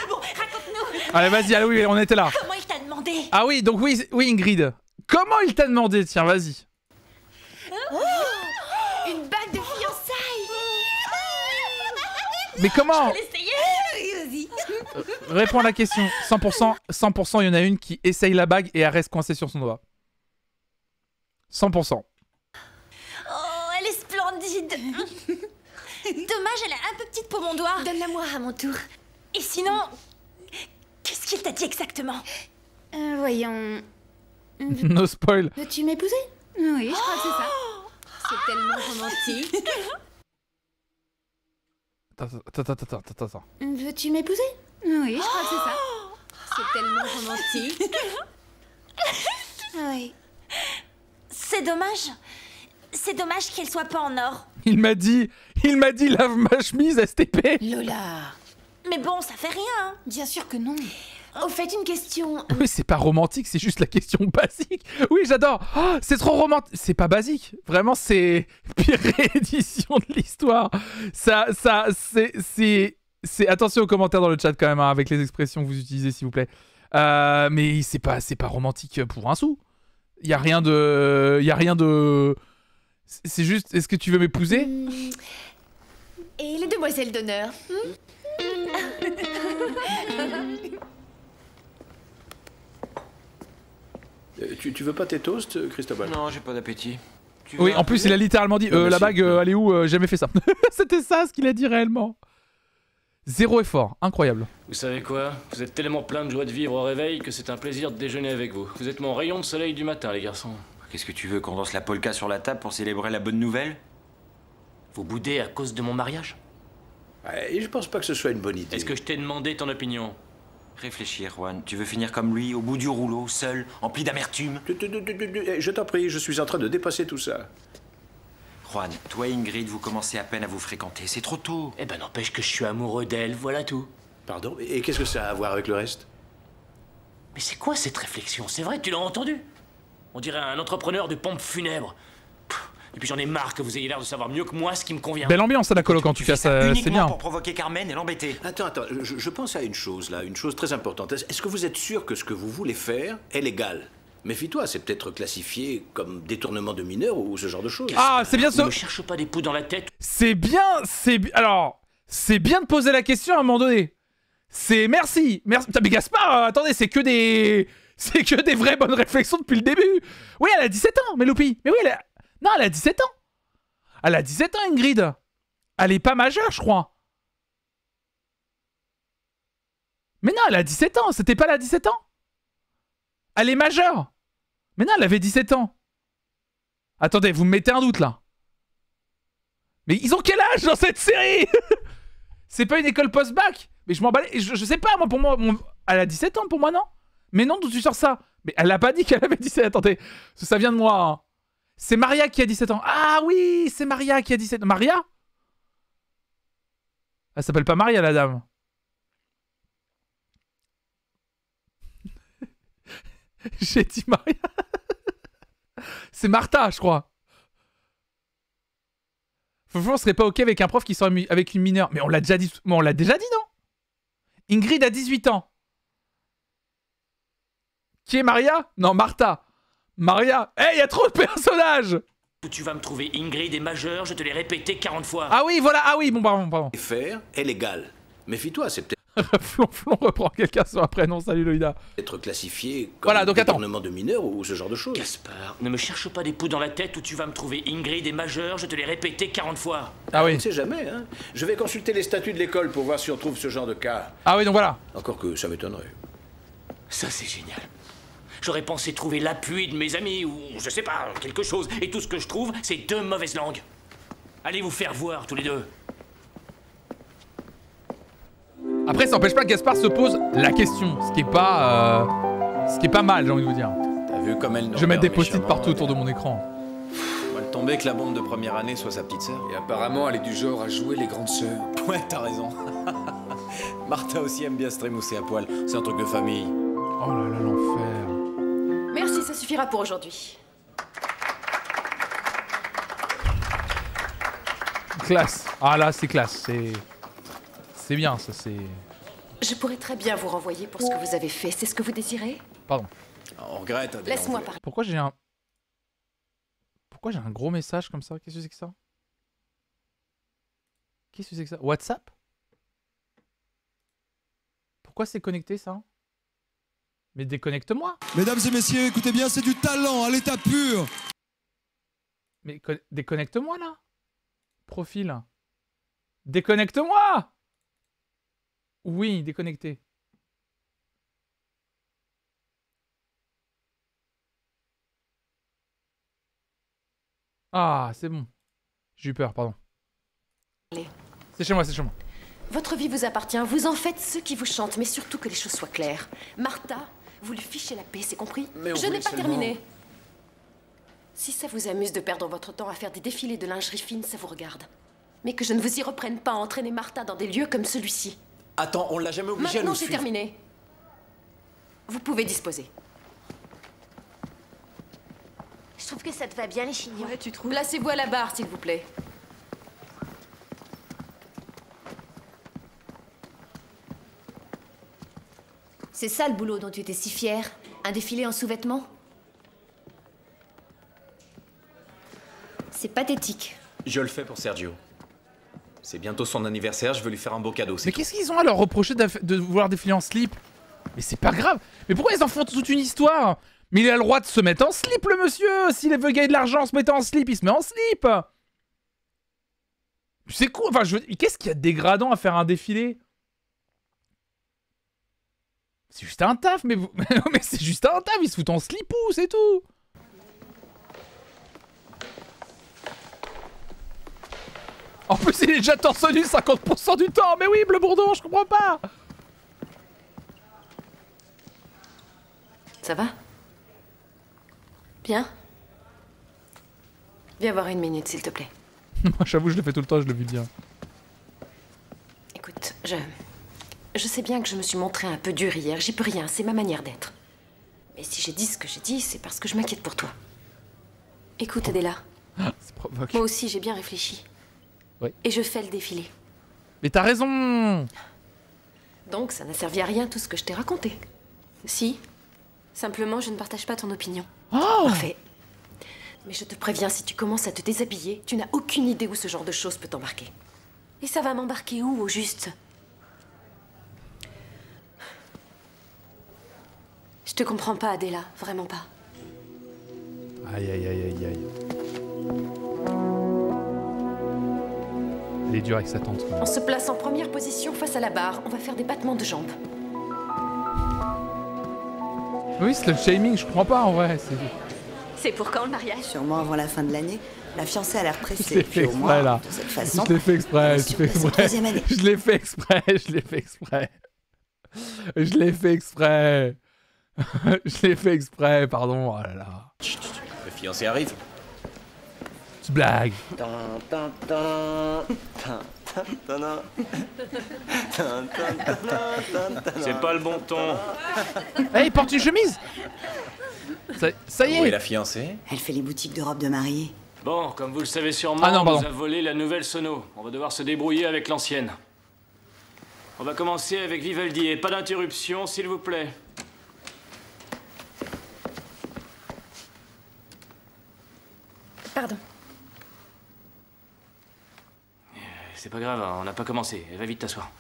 Bon, raconte-nous. Allez, vas-y, allez, oui, on était là. Comment il t'a demandé? Ah oui, donc oui, Ingrid. Comment il t'a demandé? Tiens, vas-y. Oh, une bague de fiançailles. Mais comment? Je vais l'essayer. Vas-y. Réponds à la question. 100%, 100%, il y en a une qui essaye la bague et elle reste coincée sur son doigt. 100%. Oh, elle est splendide. Dommage, elle est un peu petite pour mon doigt. Donne-la-moi à mon tour. Et sinon, qu'est-ce qu'il t'a dit exactement? Voyons... No spoil. Veux-tu m'épouser? Oui, je crois que c'est ça. C'est tellement romantique. Attends. Veux-tu m'épouser? Oui, je crois que c'est ça. C'est tellement romantique. Oui. C'est dommage. C'est dommage qu'elle soit pas en or. Il m'a dit lave ma chemise STP. Lola. Mais bon, ça fait rien, hein. Bien sûr que non. Au fait, une question. Oui, c'est pas romantique, c'est juste la question basique. Oui, j'adore. Oh, c'est trop romantique. C'est pas basique. Vraiment, c'est pire réédition de l'histoire. C'est... Attention aux commentaires dans le chat quand même, hein, avec les expressions que vous utilisez, s'il vous plaît. Mais c'est pas romantique pour un sou. Y a rien de... C'est juste, est-ce que tu veux m'épouser? Et les demoiselles d'honneur? Tu veux pas tes toasts, Cristobal? Non, j'ai pas d'appétit. Oui, en plus, il a littéralement dit la bague, elle est où? Jamais fait ça. C'était ça ce qu'il a dit réellement. Zéro effort, incroyable. Vous savez quoi? Vous êtes tellement plein de joie de vivre au réveil que c'est un plaisir de déjeuner avec vous. Vous êtes mon rayon de soleil du matin, les garçons. Qu'est-ce que tu veux, qu'on danse la polka sur la table pour célébrer la bonne nouvelle? Vous boudez à cause de mon mariage? Et je pense pas que ce soit une bonne idée. Est-ce que je t'ai demandé ton opinion? Réfléchis, Juan. Tu veux finir comme lui, au bout du rouleau, seul, empli d'amertume? Je t'en prie, je suis en train de dépasser tout ça. Juan, toi et Ingrid, vous commencez à peine à vous fréquenter. C'est trop tôt. Eh ben n'empêche que je suis amoureux d'elle, voilà tout. Pardon? Et qu'est-ce que ça a à voir avec le reste? Mais c'est quoi cette réflexion? C'est vrai, tu l'as entendu? On dirait un entrepreneur de pompes funèbres. Et puis j'en ai marre que vous ayez l'air de savoir mieux que moi ce qui me convient. Belle ambiance à la coloc en tout cas, c'est bien. Pour provoquer Carmen et l'embêter. Attends, je pense à une chose là, une chose très importante. Est-ce que vous êtes sûr que ce que vous voulez faire est légal? Méfie-toi, c'est peut-être classifié comme détournement de mineurs ou ce genre de choses. Ah, c'est bien ça. Ne cherche pas des poux dans la tête. C'est bien, alors, c'est bien de poser la question à un moment donné. Merci. Putain, mais Gaspard, attendez, c'est que des vraies bonnes réflexions depuis le début. Oui, elle a 17 ans, Méloupi. Mais oui, non, elle a 17 ans. Elle a 17 ans, Ingrid. Elle est pas majeure, je crois. Mais non, elle a 17 ans. C'était pas elle a 17 ans? Elle est majeure. Mais non, elle avait 17 ans. Attendez, vous me mettez un doute, là. Mais ils ont quel âge dans cette série? C'est pas une école post-bac? Mais je m'en bats. Je sais pas, moi, pour moi... Elle a 17 ans, pour moi, non? Mais non, d'où tu sors ça? Mais elle a pas dit qu'elle avait 17 ans. Attendez, ça vient de moi, hein. C'est Maria qui a 17 ans. Ah oui, c'est Maria qui a 17 ans. Maria? Elle s'appelle pas Maria, la dame. J'ai dit Maria. C'est Martha, je crois. Franchement, on serait pas ok avec un prof qui sort avec une mineure. Mais on l'a déjà dit. Bon, on l'a déjà dit, non? Ingrid a 18 ans. Qui est Maria? Non, Martha. Maria. Eh, y a trop de personnages. Tu vas me trouver Ingrid est majeure, je te l'ai répété 40 fois. Ah oui, voilà. Ah oui, bon, pardon. Faire est légal. Méfie-toi, c'est peut-être... Flonflon reprend quelqu'un sur un prénom. Salut Loïda. Être classifié comme détournement de mineurs ou ce genre de choses. Gaspard, ne me cherche pas des poux dans la tête où tu vas me trouver Ingrid est majeure, je te l'ai répété 40 fois. Ah oui. On ne sait jamais, hein. Je vais consulter les statuts de l'école pour voir si on trouve ce genre de cas. Ah oui, donc voilà. Encore que ça m'étonnerait. Ça, c'est génial. J'aurais pensé trouver l'appui de mes amis ou je sais pas, quelque chose. Et tout ce que je trouve, c'est deux mauvaises langues. Allez vous faire voir tous les deux. Après, ça n'empêche pas que Gaspard se pose la question, ce qui est pas mal, j'ai envie de vous dire. T'as vu comme elle. Je vais mettre des post-it partout autour de mon écran. On va le tomber que la bombe de première année soit sa petite sœur. Et apparemment, elle est du genre à jouer les grandes sœurs. Ouais, t'as raison. Martha aussi aime bien se trémousser à poil. C'est un truc de famille. Oh là là, l'enfer. Merci, ça suffira pour aujourd'hui. Classe. Ah là, c'est classe. C'est bien, ça, c'est... Je pourrais très bien vous renvoyer pour ce que vous avez fait. C'est ce que vous désirez? Pardon. On regrette. Adèle, Laisse-moi parler. Pourquoi j'ai un gros message comme ça? Qu'est-ce que c'est que ça? Qu'est-ce que c'est que ça? WhatsApp? Pourquoi c'est connecté ça? Mais déconnecte-moi! Mesdames et messieurs, écoutez bien, c'est du talent à l'état pur. Mais déconnecte-moi là! Profil. Déconnecte-moi! Oui, déconnecté. Ah, c'est bon. J'ai eu peur, pardon. Allez. C'est chez moi, c'est chez moi. Votre vie vous appartient, vous en faites ce qui vous chante, mais surtout que les choses soient claires. Martha, vous lui fichez la paix, c'est compris? Mais on Je n'ai voulait pas seulement- terminé. Si ça vous amuse de perdre votre temps à faire des défilés de lingerie fine, ça vous regarde. Mais que je ne vous y reprenne pas à entraîner Martha dans des lieux comme celui-ci. Attends, on l'a jamais obligé à Maintenant, nous j'ai suivre. terminé. Vous pouvez disposer. Je trouve que ça te va bien, les chignons. Ouais, tu trouves? Placez-vous à la barre, s'il vous plaît. C'est ça le boulot dont tu étais si fier? Un défilé en sous-vêtements? C'est pathétique. Je le fais pour Sergio. C'est bientôt son anniversaire, je veux lui faire un beau cadeau. Mais qu'est-ce qu'ils ont à leur reprocher de vouloir défiler en slip? Mais c'est pas grave. Mais pourquoi ils en font toute une histoire? Mais il a le droit de se mettre en slip, le monsieur. S'il veut gagner de l'argent en se mettant en slip, il se met en slip. C'est cool. Enfin, qu'est-ce qu'il y a de dégradant à faire un défilé? C'est juste un taf, mais mais c'est juste un taf. Ils se foutent en slipou, c'est tout. En plus, il est déjà torse nu 50% du temps. Mais oui, Bleu Bourdon, je comprends pas. Ça va? Bien? Viens voir une minute, s'il te plaît. Moi, j'avoue, je le fais tout le temps, je le vis bien. Écoute, je sais bien que je me suis montré un peu dure hier, j'y peux rien, c'est ma manière d'être. Mais si j'ai dit ce que j'ai dit, c'est parce que je m'inquiète pour toi. Écoute, Adela. Ça provoque. Moi aussi, j'ai bien réfléchi. Oui. Et je fais le défilé. Mais t'as raison. Donc, ça n'a servi à rien tout ce que je t'ai raconté. Si. Simplement, je ne partage pas ton opinion. Oh! Parfait. Mais je te préviens, si tu commences à te déshabiller, tu n'as aucune idée où ce genre de choses peut t'embarquer. Et ça va m'embarquer où, au juste? Je te comprends pas, Adela, vraiment pas. Aïe, aïe, aïe, aïe, aïe. Elle est dure avec sa tante. On se place en première position face à la barre. On va faire des battements de jambes. Oui, c'est le shaming, je comprends pas en vrai. C'est pour quand le mariage? Sûrement avant la fin de l'année. La fiancée a l'air Je pressée. l'ai fait Puis au moins, exprès là. de cette façon, Je l'ai fait exprès, je l'ai fait sur la exprès. troisième année. Je l'ai fait exprès, je l'ai fait exprès. Je l'ai fait exprès. Je l'ai fait exprès, pardon. Oh là là. Le fiancé arrive. Tu blagues. C'est pas le bon ton. Hey, il porte une chemise. Ça y est. Où est la fiancée? Elle fait les boutiques de robes de mariée. Bon, comme vous le savez sûrement, Ah non, on pardon. nous a volé la nouvelle sono. On va devoir se débrouiller avec l'ancienne. On va commencer avec Vivaldi et pas d'interruption, s'il vous plaît. Pardon. C'est pas grave, on n'a pas commencé. Va vite t'asseoir.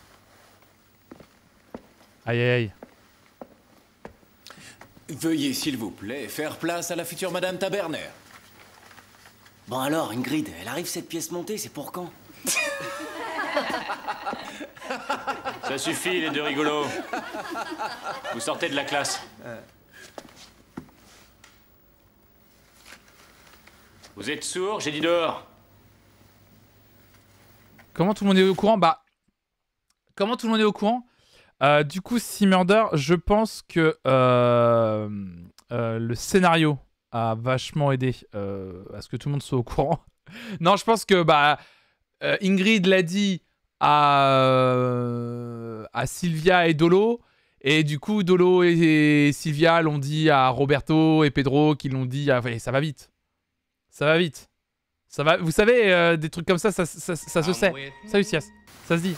Aïe, aïe, aïe. Veuillez, s'il vous plaît, faire place à la future Madame Taberner. Bon alors, Ingrid, elle arrive cette pièce montée, c'est pour quand? Ça suffit, les deux rigolos. Vous sortez de la classe. Vous êtes sourds? J'ai dit dehors. Comment tout le monde est au courant? Bah, comment tout le monde est au courant? Du coup, si Murder, je pense que le scénario a vachement aidé à ce que tout le monde soit au courant. Non, je pense que bah, Ingrid l'a dit à Sylvia et Dolo, et du coup, Dolo et Sylvia l'ont dit à Roberto et Pedro, qui l'ont dit à... Ça va vite. Ça va vite. Ça va... Vous savez, des trucs comme ça, ça se sait. Salut Sias. Ça se dit.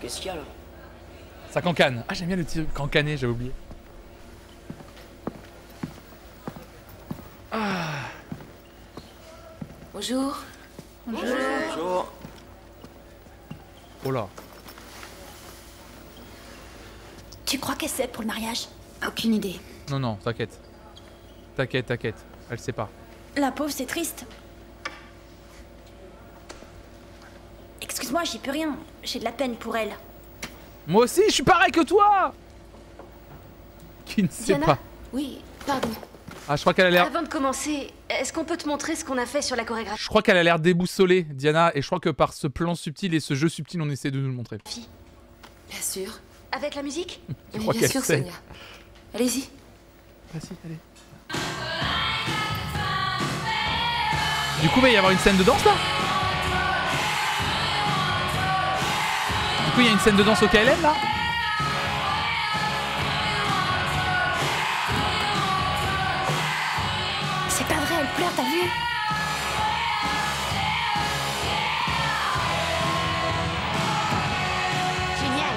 Qu'est-ce qu'il y a là? Ça cancane. Ah, j'aime bien le petit cancané, j'avais oublié. Ah. Bonjour. Bonjour. Oh là. Tu crois qu'elle sait pour le mariage? Aucune idée. Non, non, t'inquiète. T'inquiète, t'inquiète. Elle sait pas. La pauvre, c'est triste. Excuse-moi, j'y peux rien. J'ai de la peine pour elle. Moi aussi, je suis pareil que toi. Qui ne sait Diana? pas. Oui, pardon. Ah, je crois qu'elle a l'air... Avant de commencer, est-ce qu'on peut te montrer ce qu'on a fait sur la chorégraphie? Je crois qu'elle a l'air déboussolée, Diana, et je crois que par ce plan subtil et ce jeu subtil, on essaie de nous le montrer. Bien sûr. Avec la musique? Je crois Bien qu'elle sûr, sait. Sonia. Allez-y. Vas-y, allez. Du coup, il va y avoir une scène de danse là? Du coup, il y a une scène de danse au KLM là? C'est pas vrai, elle pleure, t'as vu? Génial.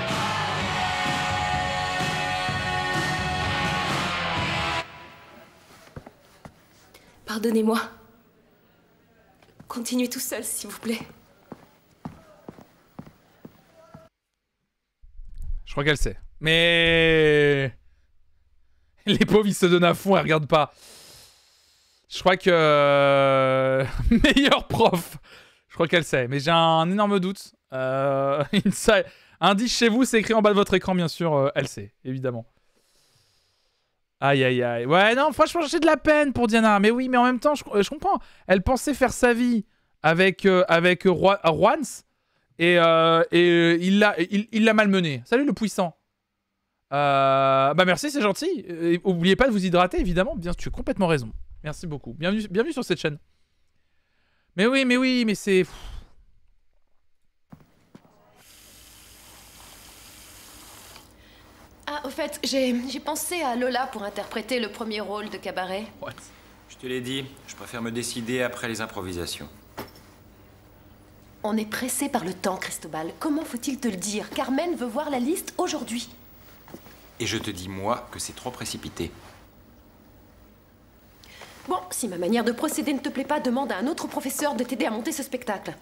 Pardonnez-moi. Continuez tout seul, s'il vous plaît. Je crois qu'elle sait. Mais... Les pauvres, ils se donnent à fond, elles regardent pas. Je crois que... Meilleur prof. Je crois qu'elle sait. Mais j'ai un énorme doute. Indice chez vous, c'est écrit en bas de votre écran, bien sûr. Elle sait, évidemment. Aïe, aïe, aïe. Ouais, non, franchement, j'ai de la peine pour Diana. Mais oui, mais en même temps, je comprends. Elle pensait faire sa vie avec Juans. Et il l'a malmené. Salut le puissant. Bah merci, c'est gentil. Et oubliez pas de vous hydrater, évidemment. Bien, tu as complètement raison. Merci beaucoup. Bienvenue sur cette chaîne. Mais oui, mais c'est... Ah, au fait, j'ai pensé à Lola pour interpréter le premier rôle de cabaret. What? Je te l'ai dit, je préfère me décider après les improvisations. On est pressé par le temps, Cristobal. Comment faut-il te le dire? Carmen veut voir la liste aujourd'hui. Et je te dis, moi, que c'est trop précipité. Bon, si ma manière de procéder ne te plaît pas, demande à un autre professeur de t'aider à monter ce spectacle.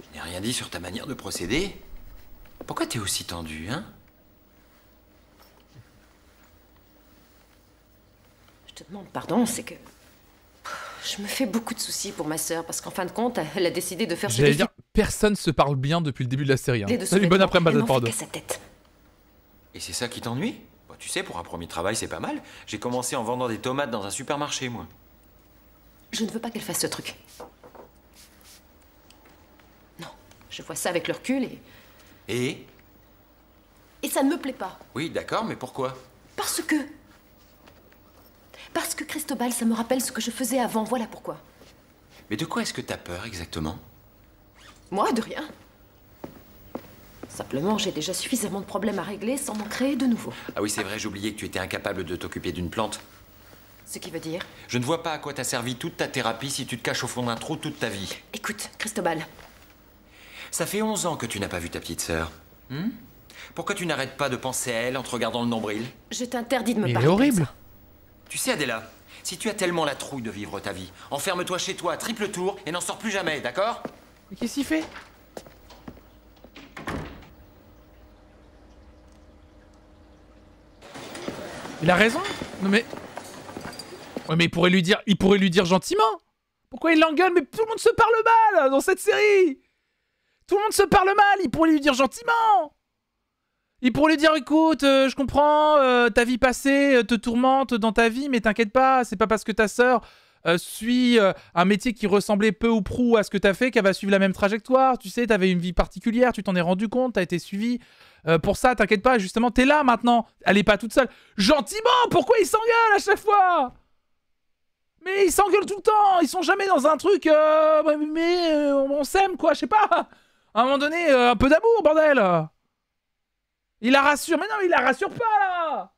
Je n'ai rien dit sur ta manière de procéder. Pourquoi t'es aussi tendu, hein? Je te demande pardon, c'est que... Je me fais beaucoup de soucis pour ma sœur, parce qu'en fin de compte, elle a décidé de faire ce J'allais dire, personne se parle bien depuis le début de la série. Hein. Salut, bon après-midi, elle n'en pardon. fait qu'à sa tête. Et c'est ça qui t'ennuie? Bah, tu sais, pour un premier travail, c'est pas mal. J'ai commencé en vendant des tomates dans un supermarché, moi. Je ne veux pas qu'elle fasse ce truc. Non, je vois ça avec le recul Et ça ne me plaît pas. Oui, d'accord, mais pourquoi? Parce que Cristobal, ça me rappelle ce que je faisais avant, voilà pourquoi. Mais de quoi est-ce que t'as peur, exactement? Moi, de rien. Simplement, j'ai déjà suffisamment de problèmes à régler sans m'en créer de nouveaux. Ah oui, c'est vrai, j'oubliais que tu étais incapable de t'occuper d'une plante. Ce qui veut dire... Je ne vois pas à quoi t'a servi toute ta thérapie si tu te caches au fond d'un trou toute ta vie. Écoute, Cristobal. Ça fait 11 ans que tu n'as pas vu ta petite sœur. Pourquoi tu n'arrêtes pas de penser à elle en te regardant le nombril? Je t'interdis de me parler. Il est horrible. Tu sais, Adela, si tu as tellement la trouille de vivre ta vie, enferme-toi chez toi à triple tour et n'en sors plus jamais, d'accord? Mais qu'est-ce qu'il fait? Il a raison. Non mais... Ouais, mais il pourrait lui dire gentiment. Pourquoi il l'engueule? Mais tout le monde se parle mal dans cette série. Tout le monde se parle mal. Il pourrait lui dire gentiment. Il pourrait lui dire, écoute, je comprends, ta vie passée te tourmente dans ta vie, mais t'inquiète pas, c'est pas parce que ta sœur suit un métier qui ressemblait peu ou prou à ce que t'as fait qu'elle va suivre la même trajectoire. Tu sais, t'avais une vie particulière, tu t'en es rendu compte, t'as été suivi. Pour ça, t'inquiète pas, justement, t'es là maintenant. Elle est pas toute seule. Gentiment, pourquoi ils s'engueulent à chaque fois? Mais ils s'engueulent tout le temps, ils sont jamais dans un truc... on s'aime, quoi, je sais pas. À un moment donné, un peu d'amour, bordel. Il la rassure. Mais non, il la rassure pas, là.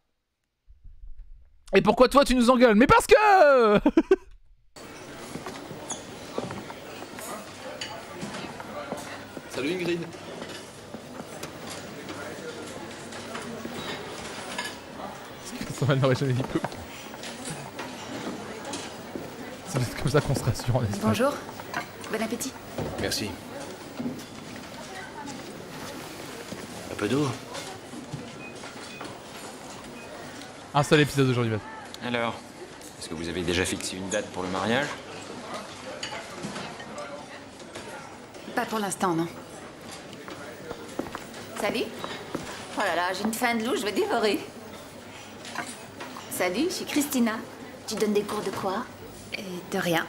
Et pourquoi toi, tu nous engueules? Mais parce que... Salut Ingrid. elle n'aurait jamais dit peu. C'est peut-être comme ça qu'on se rassure en Espagne. Bonjour. Bon appétit. Merci. Un peu d'eau. Un seul épisode aujourd'hui, Matt. Alors, est-ce que vous avez déjà fixé une date pour le mariage? Pas pour l'instant, non. Salut. Oh là là, j'ai une faim de loup, je vais dévorer. Salut, je suis Christina. Tu donnes des cours de quoi? Et de rien.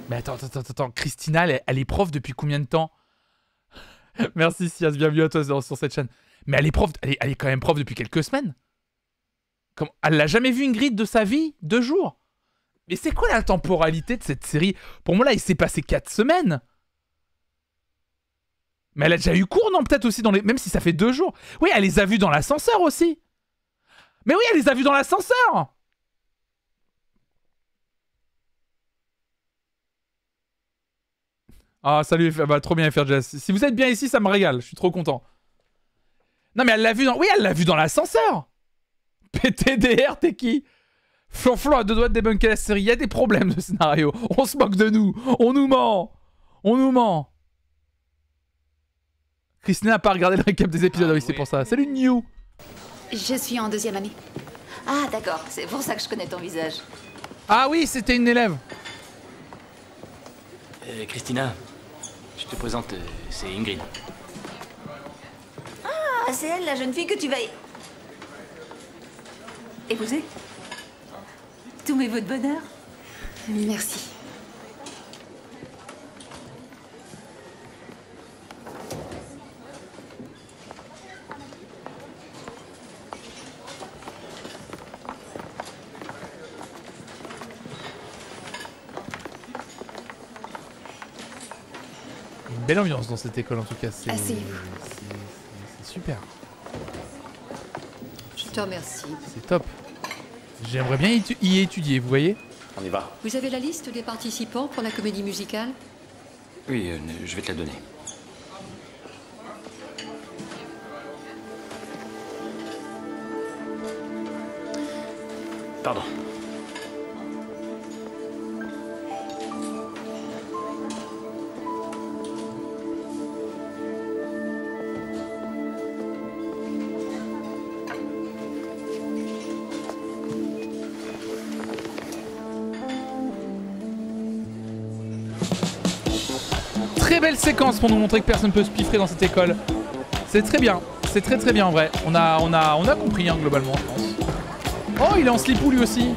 Mais attends. Christina, elle est prof depuis combien de temps? Merci Sias, bienvenue à toi sur cette chaîne. Mais elle est prof, elle est quand même prof depuis quelques semaines. Elle n'a jamais vu une grille de sa vie? 2 jours? Mais c'est quoi la temporalité de cette série? Pour moi là, il s'est passé 4 semaines. Mais elle a déjà eu cours, non? Peut-être aussi dans les... Même si ça fait 2 jours. Oui, elle les a vus dans l'ascenseur aussi. Mais oui, elle les a vus dans l'ascenseur. Ah, salut, bah, trop bien FRJS. Si vous êtes bien ici, ça me régale. Je suis trop content. Non, mais elle l'a vu dans... Oui, elle l'a vu dans l'ascenseur. PTDR, t'es qui? Flonflon a 2 doigts de débunker la série. Il y a des problèmes de scénario. On se moque de nous. On nous ment. On nous ment. Christina n'a pas regardé le récap des épisodes. Oui, c'est pour ça. Salut, New. Je suis en 2e année. Ah, d'accord, c'est pour ça que je connais ton visage. Ah oui, c'était une élève. Christina, je te présente, c'est Ingrid. Ah, c'est elle, la jeune fille que tu vas épouser. Tous mes vœux de bonheur. Merci. Une belle ambiance dans cette école en tout cas. C'est super. Je te remercie. C'est top. J'aimerais bien y étudier, vous voyez? On y va. Vous avez la liste des participants pour la comédie musicale? Oui, je vais te la donner. Pardon. Très belle séquence pour nous montrer que personne ne peut se piffrer dans cette école. C'est très bien. C'est très très bien en vrai. On a compris hein, globalement, je pense. Oh, il est en slipou lui aussi.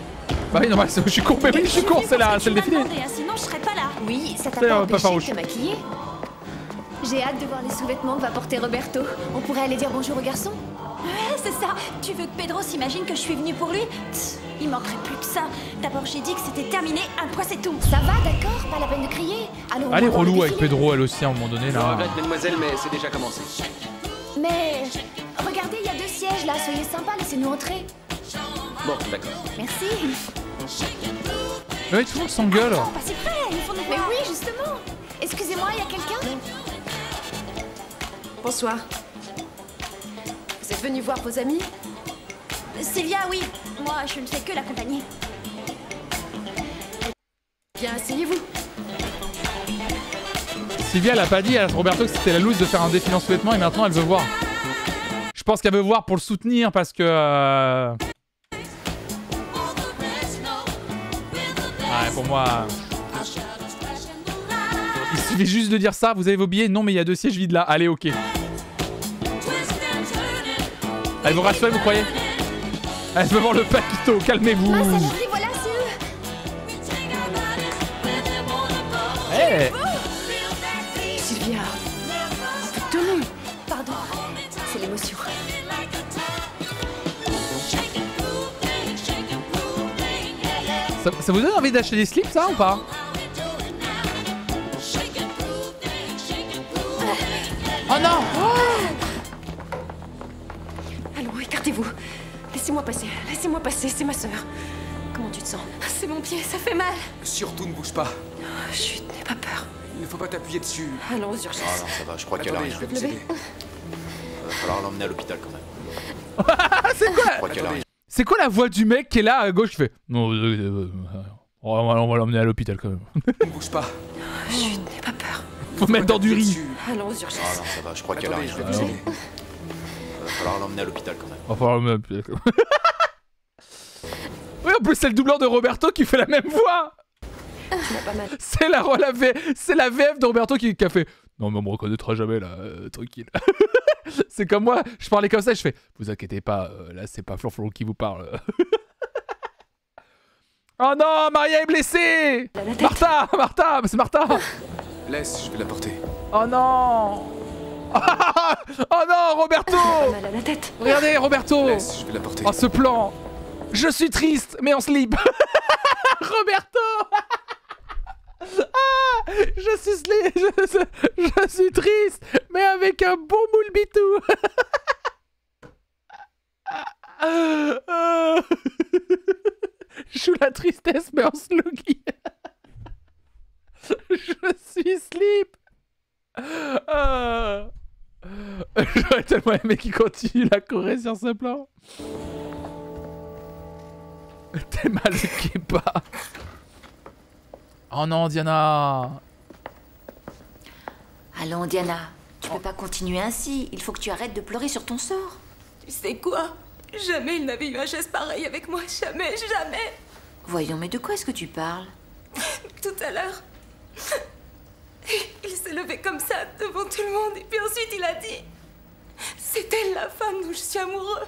Bah oui, non, je suis con, mais oui, je suis con, c'est le défilé. Sinon, je serais pas là. Oui, ça t'a C'est pas pas empêché farouche. de te maquiller. J'ai hâte de voir les sous-vêtements que va porter Roberto. On pourrait aller dire bonjour aux garçons. Ouais, c'est ça. Tu veux que Pedro s'imagine que je suis venue pour lui? Tss, il manquerait plus que ça. D'abord, j'ai dit que c'était terminé. Un point, c'est tout. Ça va, d'accord? Pas la peine de crier. Allons, Elle est on va voir le relou avec défilé. Pedro, elle aussi à un moment donné Je là. regrette, mademoiselle, mais c'est déjà commencé. Mais regardez, il y a 2 sièges là. Soyez sympa, laissez-nous entrer. Bon, d'accord. Merci. Mais oui, tout le monde s'engueule. Attends, passez près, il faut nous voir. Mais oui, justement. Excusez-moi, il y a quelqu'un? Bonsoir. Vous êtes venu voir vos amis? Sylvia, oui. Moi, je ne fais que l'accompagner. Bien, asseyez-vous. Sylvia, elle a pas dit à Roberto que c'était la loose de faire un défilé en sous-vêtements et maintenant elle veut voir. Je pense qu'elle veut voir pour le soutenir parce que... Ouais, pour moi... Il suffit juste de dire ça, vous avez vos billets? Non, mais il y a 2 sièges vides là. Allez, ok. Elle vous rassure, vous croyez? Elle veut voir le Paquito, calmez-vous. Mince, alors, et voilà, c'est eux. Hey. Sylvia, un peu de tenue. Pardon, c'est l'émotion. Ça vous donne envie d'acheter des slips, ça, ou pas? Oh non! Allons, écartez-vous. Laissez-moi passer, c'est ma sœur. Comment tu te sens? C'est mon pied, ça fait mal. Surtout ne bouge pas. Chut, n'aie pas peur. Il ne faut pas t'appuyer dessus. Allons aux urgences. Ah non, ça va, je crois qu'elle a Attendez, rien. je vais vous aider. Va falloir l'emmener à l'hôpital quand même. C'est quoi Je crois qu'elle arrive. C'est quoi la voix du mec qui est là à gauche qui fait non, on va l'emmener à l'hôpital quand même. Ne bouge pas. Chut, n'aie pas peur. Faut mettre dans du riz. Allons aux Ah urgences. non, ça va, je crois qu'elle Attendez, arrive. je vais vous aider. Va falloir l'emmener à l'hôpital quand même. On va falloir l'emmener à l'hôpital quand même. Oui, en plus, c'est le doubleur de Roberto qui fait la même voix. Tu m'as pas mal. C'est la VF de Roberto qui a fait non, mais on me reconnaîtra jamais là, tranquille. C'est comme moi, je parlais comme ça, je fais vous inquiétez pas, là c'est pas Flonflon qui vous parle. Oh non, Maria est blessée. Martha, c'est Martha. Laisse, je vais la porter. Oh non. Oh non, Roberto. Mal à la tête. Regardez, Roberto. Laisse, je vais la porter. Oh, ce plan. Je suis triste, mais en slip. Roberto. Ah, je suis triste, mais avec un bon moule bitou. Je joue la tristesse, mais en sluggy. Je suis slip. J'aurais tellement aimé qu'il continue la Corée sur ce plan. T'es mal qui pas. Oh non, Diana. Allons, Diana. Tu peux pas continuer ainsi. Il faut que tu arrêtes de pleurer sur ton sort. Tu sais quoi? Jamais il n'avait eu un geste pareil avec moi. Jamais, jamais. Voyons, mais de quoi est-ce que tu parles? Tout à l'heure, il s'est levé comme ça devant tout le monde et puis ensuite il a dit c'est elle la femme dont je suis amoureux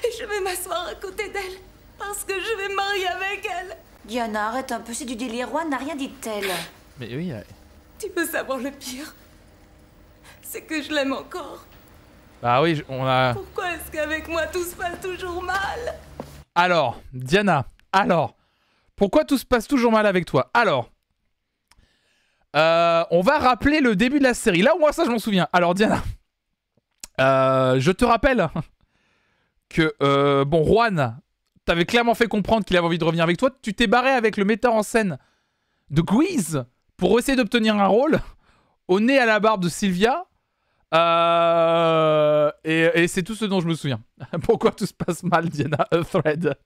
et je vais m'asseoir à côté d'elle parce que je vais me marier avec elle. Diana, arrête un peu, c'est du délire. Juan n'a rien dit de tel. Mais oui. Tu veux savoir le pire? C'est que je l'aime encore. Bah oui, on a... Pourquoi est-ce qu'avec moi tout se passe toujours mal? Alors, Diana, pourquoi tout se passe toujours mal avec toi? Alors, on va rappeler le début de la série. Là, moi, ça, je m'en souviens. Alors, Diana, je te rappelle que, bon, Juan t'avais clairement fait comprendre qu'il avait envie de revenir avec toi. Tu t'es barré avec le metteur en scène de Guise pour essayer d'obtenir un rôle au nez à la barbe de Sylvia. Et c'est tout ce dont je me souviens. Pourquoi tout se passe mal, Diana? A thread.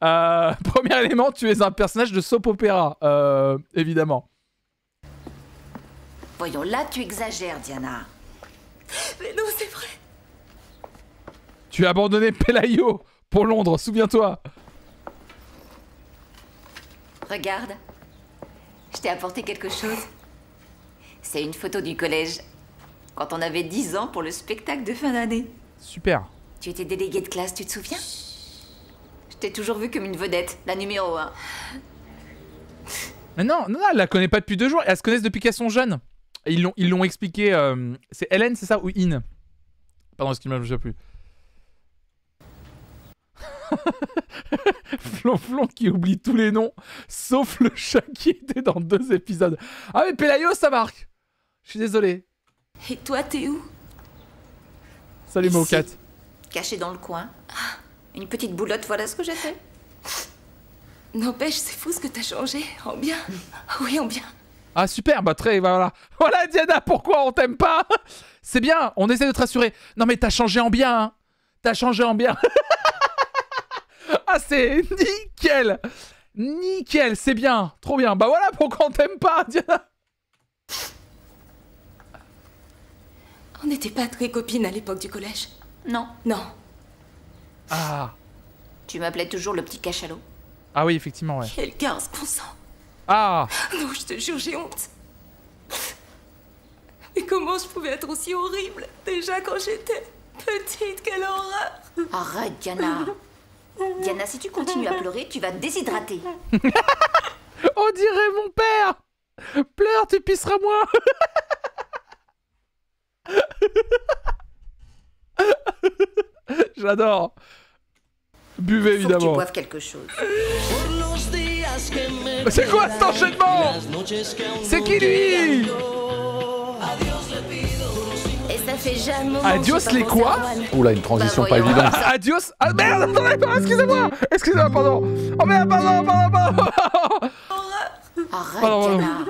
Premier élément, tu es un personnage de soap opéra, évidemment. Voyons, là, tu exagères, Diana. Mais non, c'est vrai. Tu as abandonné Pelayo pour Londres, souviens-toi. Regarde, je t'ai apporté quelque chose. C'est une photo du collège, quand on avait 10 ans pour le spectacle de fin d'année. Super. Tu étais déléguée de classe, tu te souviens? Je t'ai toujours vue comme une vedette, la numéro 1. Mais non, elle la connaît pas depuis 2 jours. Elles se connaissent depuis qu'elles sont jeunes. Ils l'ont expliqué. C'est Hélène, c'est ça? Ou In? Pardon, excuse-moi, je ne sais plus. Flonflon qui oublie tous les noms, sauf le chat qui était dans 2 épisodes. Ah mais Pelayo, ça marque. Je suis désolé. Et toi, t'es où? Salut Mocat. Caché dans le coin. Une petite boulotte, voilà ce que j'ai fait. N'empêche, c'est fou ce que t'as changé. En bien. Oui, en bien. Ah super, bah très, voilà. Voilà Diana, pourquoi on t'aime pas? C'est bien, on essaie de te rassurer. Non mais t'as changé en bien, hein. T'as changé en bien. Ah c'est nickel. Nickel, c'est bien, trop bien. Bah voilà pourquoi on t'aime pas, Diana. On n'était pas très copines à l'époque du collège. Non. Non. Ah. Tu m'appelais toujours le petit cachalot. Ah oui, effectivement, ouais. Quel garce qu'on sent. Ah. Non, je te jure, j'ai honte. Mais comment je pouvais être aussi horrible? Déjà quand j'étais petite, quelle horreur. Arrête, Diana. Diana, si tu continues à pleurer, tu vas te déshydrater. On dirait mon père. Pleure, tu pisseras moins. J'adore. Buvez évidemment. Faut que tu boives quelque chose. C'est quoi cet enchaînement? C'est qui lui? Et ça fait jamais. Adios les quoi? Oula, une transition pas évidente. Adios. Ah merde, attendez, excusez-moi. Excusez-moi, pardon. Oh merde, pardon. Arrête, Diana.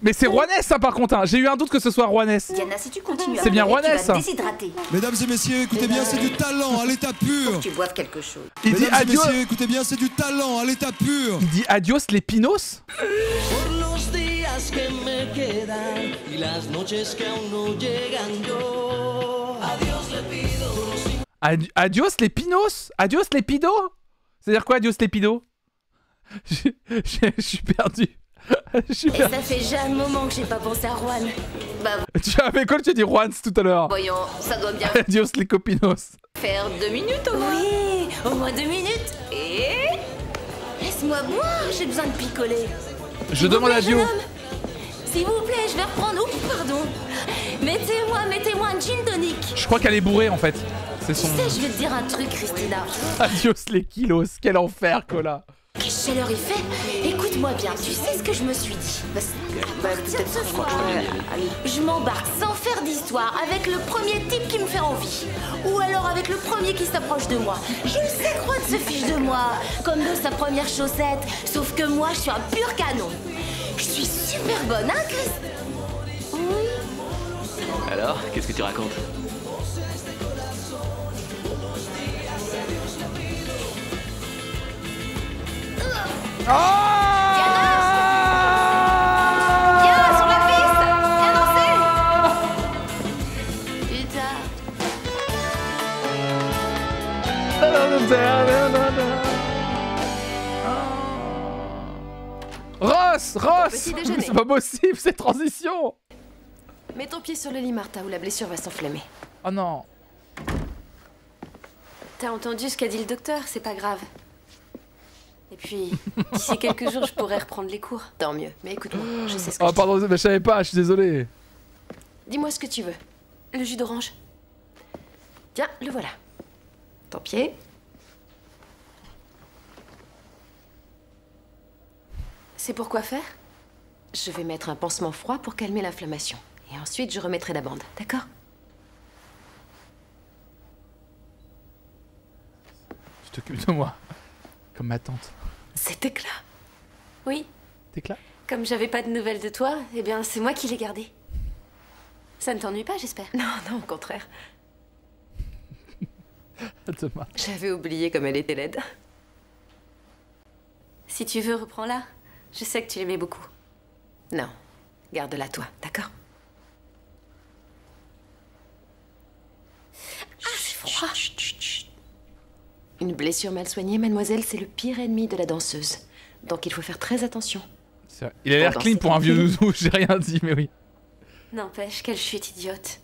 Mais c'est Juanes, ça, par contre. Hein. J'ai eu un doute que ce soit Juanes. Diana, si tu continues à C'est bien pleurer, tu Juanes. vas te déshydrater. Mesdames et messieurs, écoutez bien, c'est du talent à l'état pur. Faut que tu boives quelque chose. Il dit Mesdames et adios. messieurs, écoutez bien, c'est du talent à l'état pur. Il dit adios les pinos. Adios les pinos. Adios les pidos. C'est-à-dire quoi, adios les pidos? Je suis perdu. Je suis Et perdu. ça fait déjà un moment que j'ai pas pensé à Juan. Bah, Tu avais quoi, tu as dit Juans tout à l'heure? voyons, ça doit bien Adios les copinos. faire 2 minutes au moins. Oui, au moins 2 minutes. Et Laisse-moi boire, j'ai besoin de picoler. Je demande à Dio. jeune homme. S'il vous plaît, je vais reprendre. Oups, pardon. Mettez-moi un gin tonic. Je crois qu'elle est bourrée en fait. C'est Tu son. sais, je vais te dire un truc, Christina. Adios les kilos. Quel enfer, Cola. Quelle chaleur il fait. Écoute-moi bien, tu sais ce que je me suis dit. À partir de ce soir, je m'embarque sans faire d'histoire avec le premier type qui me fait envie. Ou alors avec le premier qui s'approche de moi. Je le sais quoi de se fiche de moi, comme de sa première chaussette. Sauf que moi, je suis un pur canon. Je suis super bonne, hein, Chris? Oui. Alors, qu'est-ce que tu racontes? Viens, sur la piste. Viens danser. Putain. Ross, Petit déjeuner. c'est pas possible cette transition. Mets ton pied sur le lit, Martha, ou la blessure va s'enflammer. Oh non. T'as entendu ce qu'a dit le docteur, c'est pas grave. Et puis, d'ici quelques jours, je pourrais reprendre les cours. Tant mieux, mais écoute-moi, je sais ce que Oh je pardon, mais je savais pas, je suis désolé. Dis-moi ce que tu veux. Le jus d'orange. Tiens, le voilà. Ton pied. C'est pour quoi faire? Je vais mettre un pansement froid pour calmer l'inflammation. Et ensuite, je remettrai la bande, d'accord? Je t'occupe de moi. Comme ma tante. Cet éclat. Oui, T'éclat? comme j'avais pas de nouvelles de toi, eh bien, c'est moi qui l'ai gardé. Ça ne t'ennuie pas, j'espère? Non, non, au contraire. Demain. J'avais oublié comme elle était laide. Si tu veux, reprends-la. Je sais que tu l'aimais beaucoup. Non, garde-la toi, d'accord? Ah, c'est froid. Une blessure mal soignée, mademoiselle, c'est le pire ennemi de la danseuse. Donc il faut faire très attention. Il a l'air Dans clean cette pour un vieux équipe. doudou, j'ai rien dit, mais oui. N'empêche, quelle chute idiote.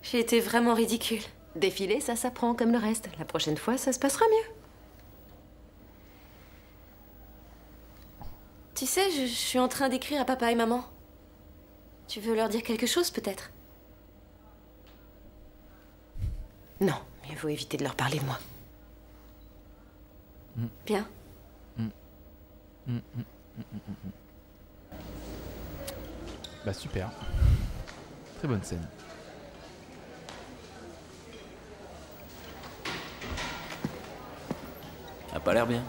J'ai été vraiment ridicule. Défiler, ça s'apprend comme le reste. La prochaine fois, ça se passera mieux. Tu sais, je suis en train d'écrire à papa et maman. Tu veux leur dire quelque chose, peut-être? Non, mieux vaut éviter de leur parler de moi. Bien. Bah super. Très bonne scène. A pas l'air bien.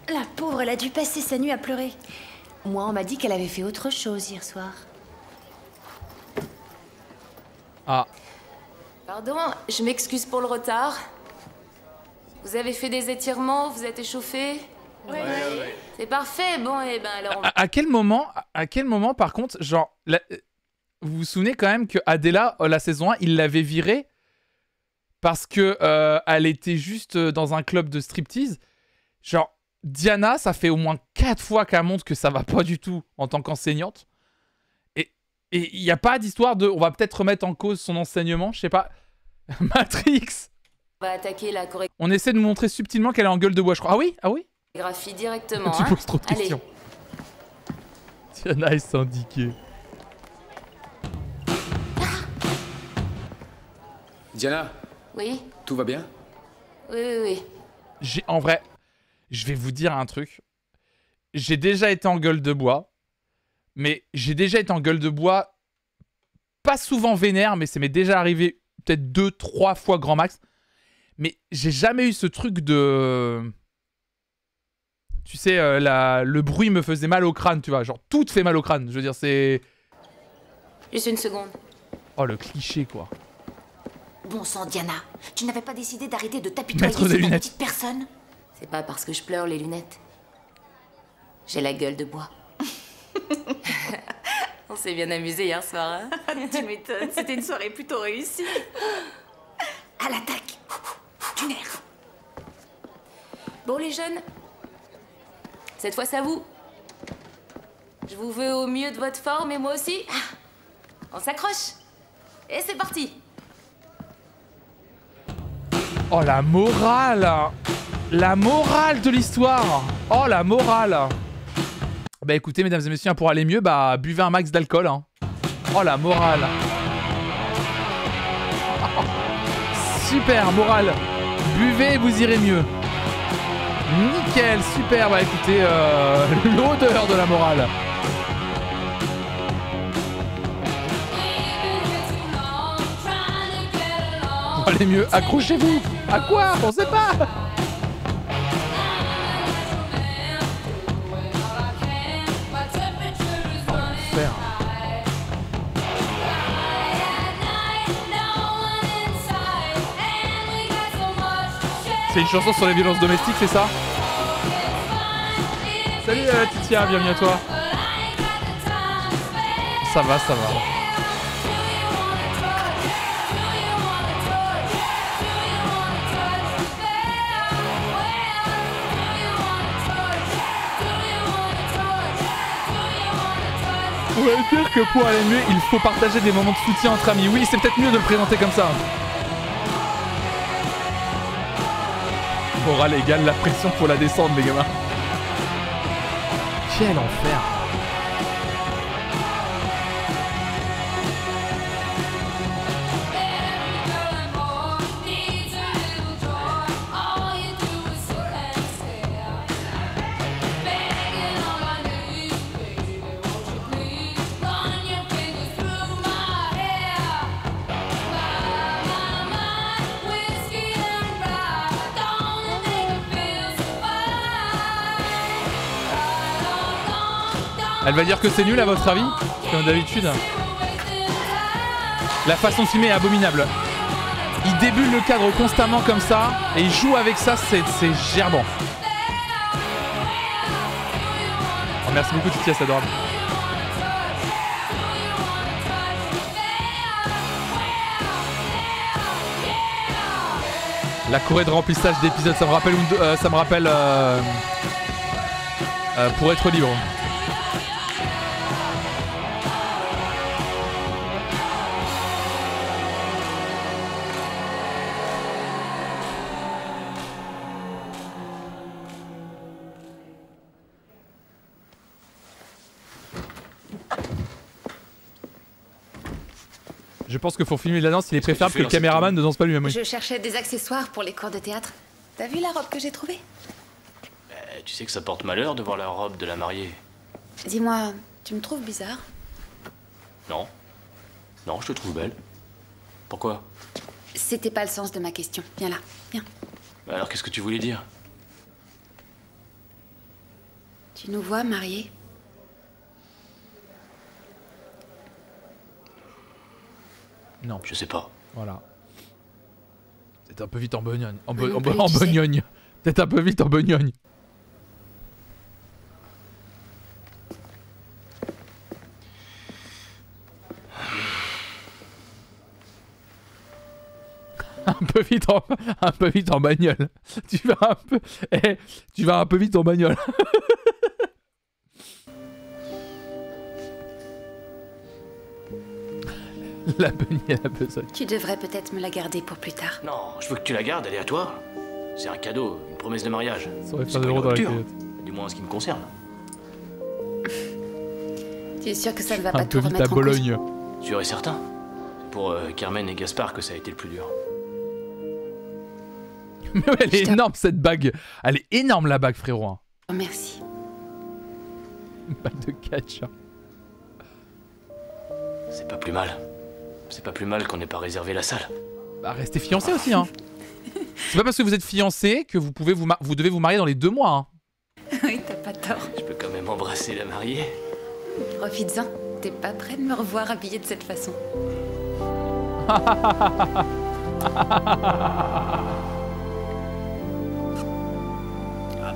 La pauvre, elle a dû passer sa nuit à pleurer. Moi, on m'a dit qu'elle avait fait autre chose hier soir. Ah. Pardon, je m'excuse pour le retard. Vous avez fait des étirements, vous êtes échauffé? Ouais. C'est parfait, bon, et ben alors... À quel moment, par contre, genre, vous vous souvenez quand même que Adela, la saison 1, il l'avait virée parce que elle était juste dans un club de striptease. Genre, Diana, ça fait au moins 4 fois qu'elle montre que ça va pas du tout en tant qu'enseignante. Et il n'y a pas d'histoire de... On va peut-être remettre en cause son enseignement, je sais pas. Matrix. On va attaquer la On essaie de nous montrer subtilement qu'elle est en gueule de bois, je crois. Ah oui? Ah oui? chorégraphie directement, Tu hein. poses trop de Allez. questions. Diana est syndiquée. Diana, Oui, tout va bien? oui. En vrai, je vais vous dire un truc. J'ai déjà été en gueule de bois. Mais j'ai déjà été en gueule de bois. Pas souvent vénère, mais ça m'est déjà arrivé peut-être 2-3 fois grand max. Mais j'ai jamais eu ce truc de... tu sais, le bruit me faisait mal au crâne, tu vois. Genre, tout te fait mal au crâne. Je veux dire, c'est... Juste une seconde. Oh, le cliché, quoi. Bon sang, Diana, tu n'avais pas décidé d'arrêter de t'apitoyer Mettre des sur ta lunettes. petite personne? C'est pas parce que je pleure les lunettes. J'ai la gueule de bois. On s'est bien amusé hier soir, hein? Tu m'étonnes, c'était une soirée plutôt réussie. À l'attaque. Du nerf. Bon, les jeunes, cette fois, c'est à vous. Je vous veux au mieux de votre forme et moi aussi. On s'accroche. Et c'est parti. Oh, la morale! La morale de l'histoire! Oh, la morale! Bah écoutez, mesdames et messieurs, pour aller mieux, bah buvez un max d'alcool. Hein. Oh, la morale! Super, morale! Buvez et vous irez mieux. Nickel, super, bah écoutez, l'odeur de la morale. Pour aller mieux, accrochez-vous. À quoi? On sait pas. Enfer. C'est une chanson sur les violences domestiques, c'est ça? Salut Titia, bienvenue à toi. Ça va, ça va. On va dire que pour aller mieux, il faut partager des moments de soutien entre amis. Oui, c'est peut-être mieux de le présenter comme ça. Morale égale la pression pour la descendre, les gamins. Quel enfer. Elle va dire que c'est nul à votre avis? Comme d'habitude. La façon de filmer est abominable. Il débulle le cadre constamment comme ça et il joue avec ça, c'est gerbant. Oh, merci beaucoup Titi, c'est adorable. La Corée de remplissage d'épisodes, ça me rappelle Pour être libre. Je pense que pour filmer la danse, il est préférable que le caméraman ne danse pas lui-même. Oui. Je cherchais des accessoires pour les cours de théâtre. T'as vu la robe que j'ai trouvée? Tu sais que ça porte malheur de voir la robe de la mariée. Dis-moi, tu me trouves bizarre? Non. Non, je te trouve belle. Pourquoi? C'était pas le sens de ma question. Viens là, viens. Alors qu'est-ce que tu voulais dire? Tu nous vois mariés? Non. Je sais pas. Voilà. Peut-être un peu vite en beugnogne. En beugnogne. Peut-être un peu vite en beugnogne. Un peu vite en bagnole. Tu vas un peu vite en bagnole. La beugnogne et la besogne. Tu devrais peut-être me la garder pour plus tard. Non, je veux que tu la gardes, elle est à toi. C'est un cadeau, une promesse de mariage. Ça aurait fait des euros dans la culotte. Du moins en ce qui me concerne. Tu es sûr que ça ne va pas tout Un peu vite remettre à en cause? Bologne. Sûr et certain. C'est pour Carmen et Gaspard que ça a été le plus dur. Mais ouais, elle est énorme cette bague. Elle est énorme la bague, frérot. Oh, merci. Une bague de catch. C'est pas plus mal. C'est pas plus mal qu'on n'ait pas réservé la salle. Bah restez fiancés aussi, hein. C'est pas parce que vous êtes fiancés que vous devez vous marier dans les 2 mois, hein. Oui, pas tort. Je peux quand même embrasser la mariée. Profites-en. T'es pas prêt de me revoir habillée de cette façon. Ah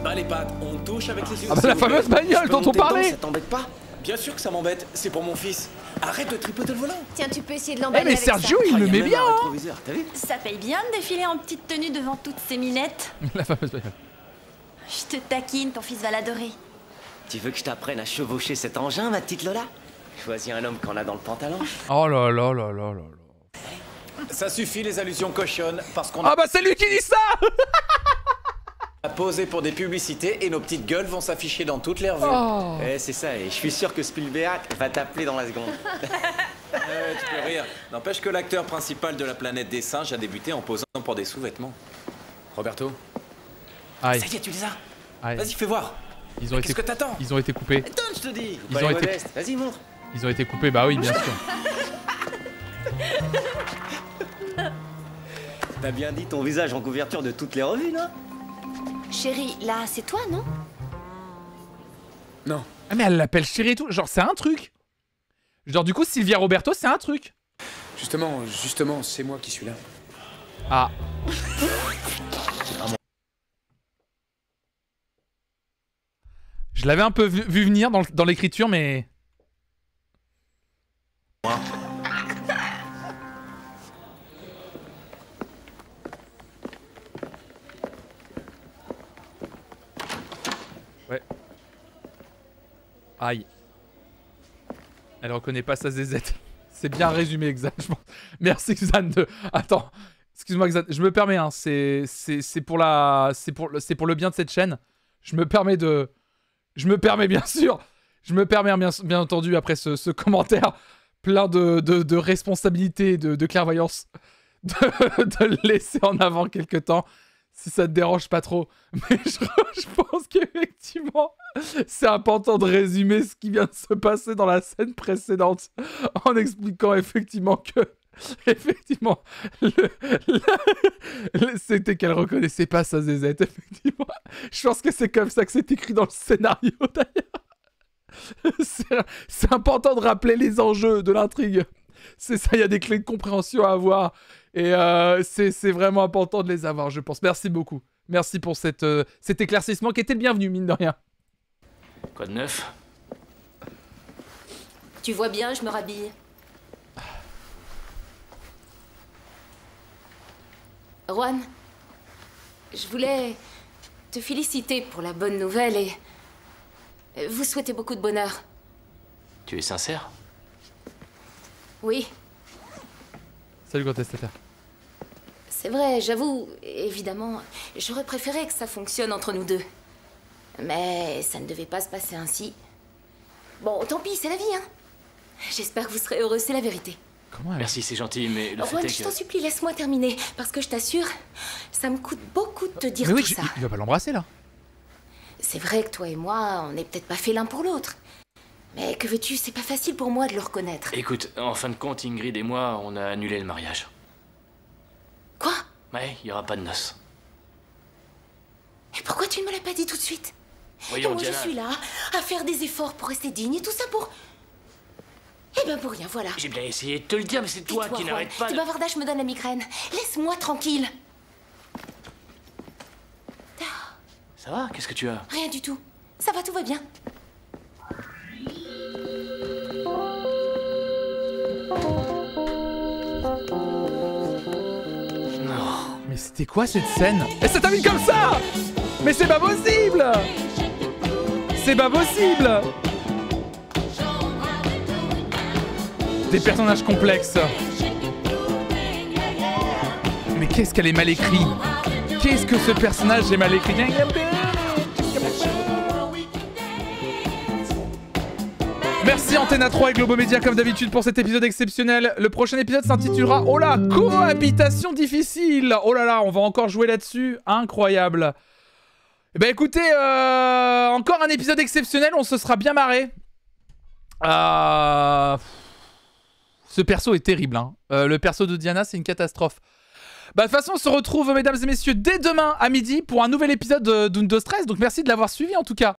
bah les pattes, on touche avec les yeux. Ah bah la fameuse bagnole dont on parlait. Ça t'embête pas? Bien sûr que ça m'embête, c'est pour mon fils. Arrête de tripoter le volant. Tiens, tu peux essayer de Eh l'emballer mais avec Sergio, ça. il me met bien hein. T'as vu? Ça paye bien de défiler en petite tenue devant toutes ces minettes. La fameuse bagnole. Je te taquine, ton fils va l'adorer. Tu veux que je t'apprenne à chevaucher cet engin, ma petite Lola? Choisis un homme qu'on a dans le pantalon. Oh là là là là là là. Ça suffit les allusions cochonnes parce qu'on Ah bah c'est lui qui dit ça. a posé pour des publicités et nos petites gueules vont s'afficher dans toutes les revues. Oh. Ouais, c'est ça, et je suis sûr que Spielberg va t'appeler dans la seconde. Tu peux rire. N'empêche que l'acteur principal de La Planète des Singes a débuté en posant pour des sous-vêtements. Roberto. Aïe. Ça y est, tu les as. Aïe. Vas-y, fais voir. Ils ont été... Qu'est-ce que t'attends? Ils ont été coupés. Donne, je te dis. Ils ont été... Vas-y, montre. Ils ont été coupés, bah oui, bien sûr. T'as bien dit ton visage en couverture de toutes les revues, non? Chérie, là, c'est toi, non? Non. Ah mais elle l'appelle chérie et tout. Genre c'est un truc. Genre du coup Sylvia Roberto c'est un truc. Justement, c'est moi qui suis là. Ah. Je l'avais un peu vu venir dans l'écriture mais... Ouais. Aïe. Elle reconnaît pas sa zézette. C'est bien résumé, Xan. Merci, Xan. Attends. Excuse-moi, Xan. Je me permets, hein. C'est pour le bien de cette chaîne. Je me permets, bien sûr. Je me permets, bien entendu, après ce commentaire plein de responsabilité, de clairvoyance, de le laisser en avant quelque temps. Si ça te dérange pas trop. Mais je pense qu'effectivement, c'est important de résumer ce qui vient de se passer dans la scène précédente en expliquant effectivement que... Effectivement, c'était qu'elle reconnaissait pas sa zézette, effectivement. Je pense que c'est comme ça que c'est écrit dans le scénario, d'ailleurs. C'est important de rappeler les enjeux de l'intrigue. C'est ça, il y a des clés de compréhension à avoir. Et c'est vraiment important de les avoir, je pense. Merci beaucoup. Merci pour cet éclaircissement qui était le bienvenu, mine de rien. Quoi de neuf? Tu vois bien, je me rhabille. Juan, je voulais te féliciter pour la bonne nouvelle et vous souhaiter beaucoup de bonheur. Tu es sincère? Oui. Salut contestataire. C'est vrai, j'avoue, évidemment, j'aurais préféré que ça fonctionne entre nous deux. Mais ça ne devait pas se passer ainsi. Bon, tant pis, c'est la vie, hein. J'espère que vous serez heureux, c'est la vérité. Comment Merci, c'est gentil, mais le Juan, fait est je que... t'en supplie, laisse-moi terminer. Parce que je t'assure, ça me coûte beaucoup de te dire mais oui, tout ça. il va pas l'embrasser, là. C'est vrai que toi et moi, on n'est peut-être pas fait l'un pour l'autre. Mais que veux-tu, c'est pas facile pour moi de le reconnaître. Écoute, en fin de compte, Ingrid et moi, on a annulé le mariage. Quoi? Ouais, il y aura pas de noces. Et pourquoi tu ne me l'as pas dit tout de suite? Voyons, et moi, Diana. je suis là, à faire des efforts pour rester digne et tout ça pour... Eh ben pour rien, voilà. J'ai bien essayé de te le dire, mais c'est toi qui n'arrête pas Tes de... bavardages me donnent la migraine. Laisse-moi tranquille. Ça va? Qu'est-ce que tu as? Rien du tout. Ça va, tout va bien. Non. Mais c'était quoi cette scène? Et ça termine comme ça? Mais c'est pas possible! C'est pas possible! Des personnages complexes. Mais qu'est-ce qu'elle est mal écrite? Qu'est-ce que ce personnage est mal écrit? Merci Antenne 3 et Globomédia comme d'habitude pour cet épisode exceptionnel. Le prochain épisode s'intitulera oh là, cohabitation difficile. Oh là là, on va encore jouer là-dessus. Incroyable. Eh ben écoutez, encore un épisode exceptionnel, on se sera bien marré. Ce perso est terrible, hein. Le perso de Diana, c'est une catastrophe. Bah de toute façon, on se retrouve, mesdames et messieurs, dès demain à midi pour un nouvel épisode d'Undo Stress. Donc merci de l'avoir suivi en tout cas.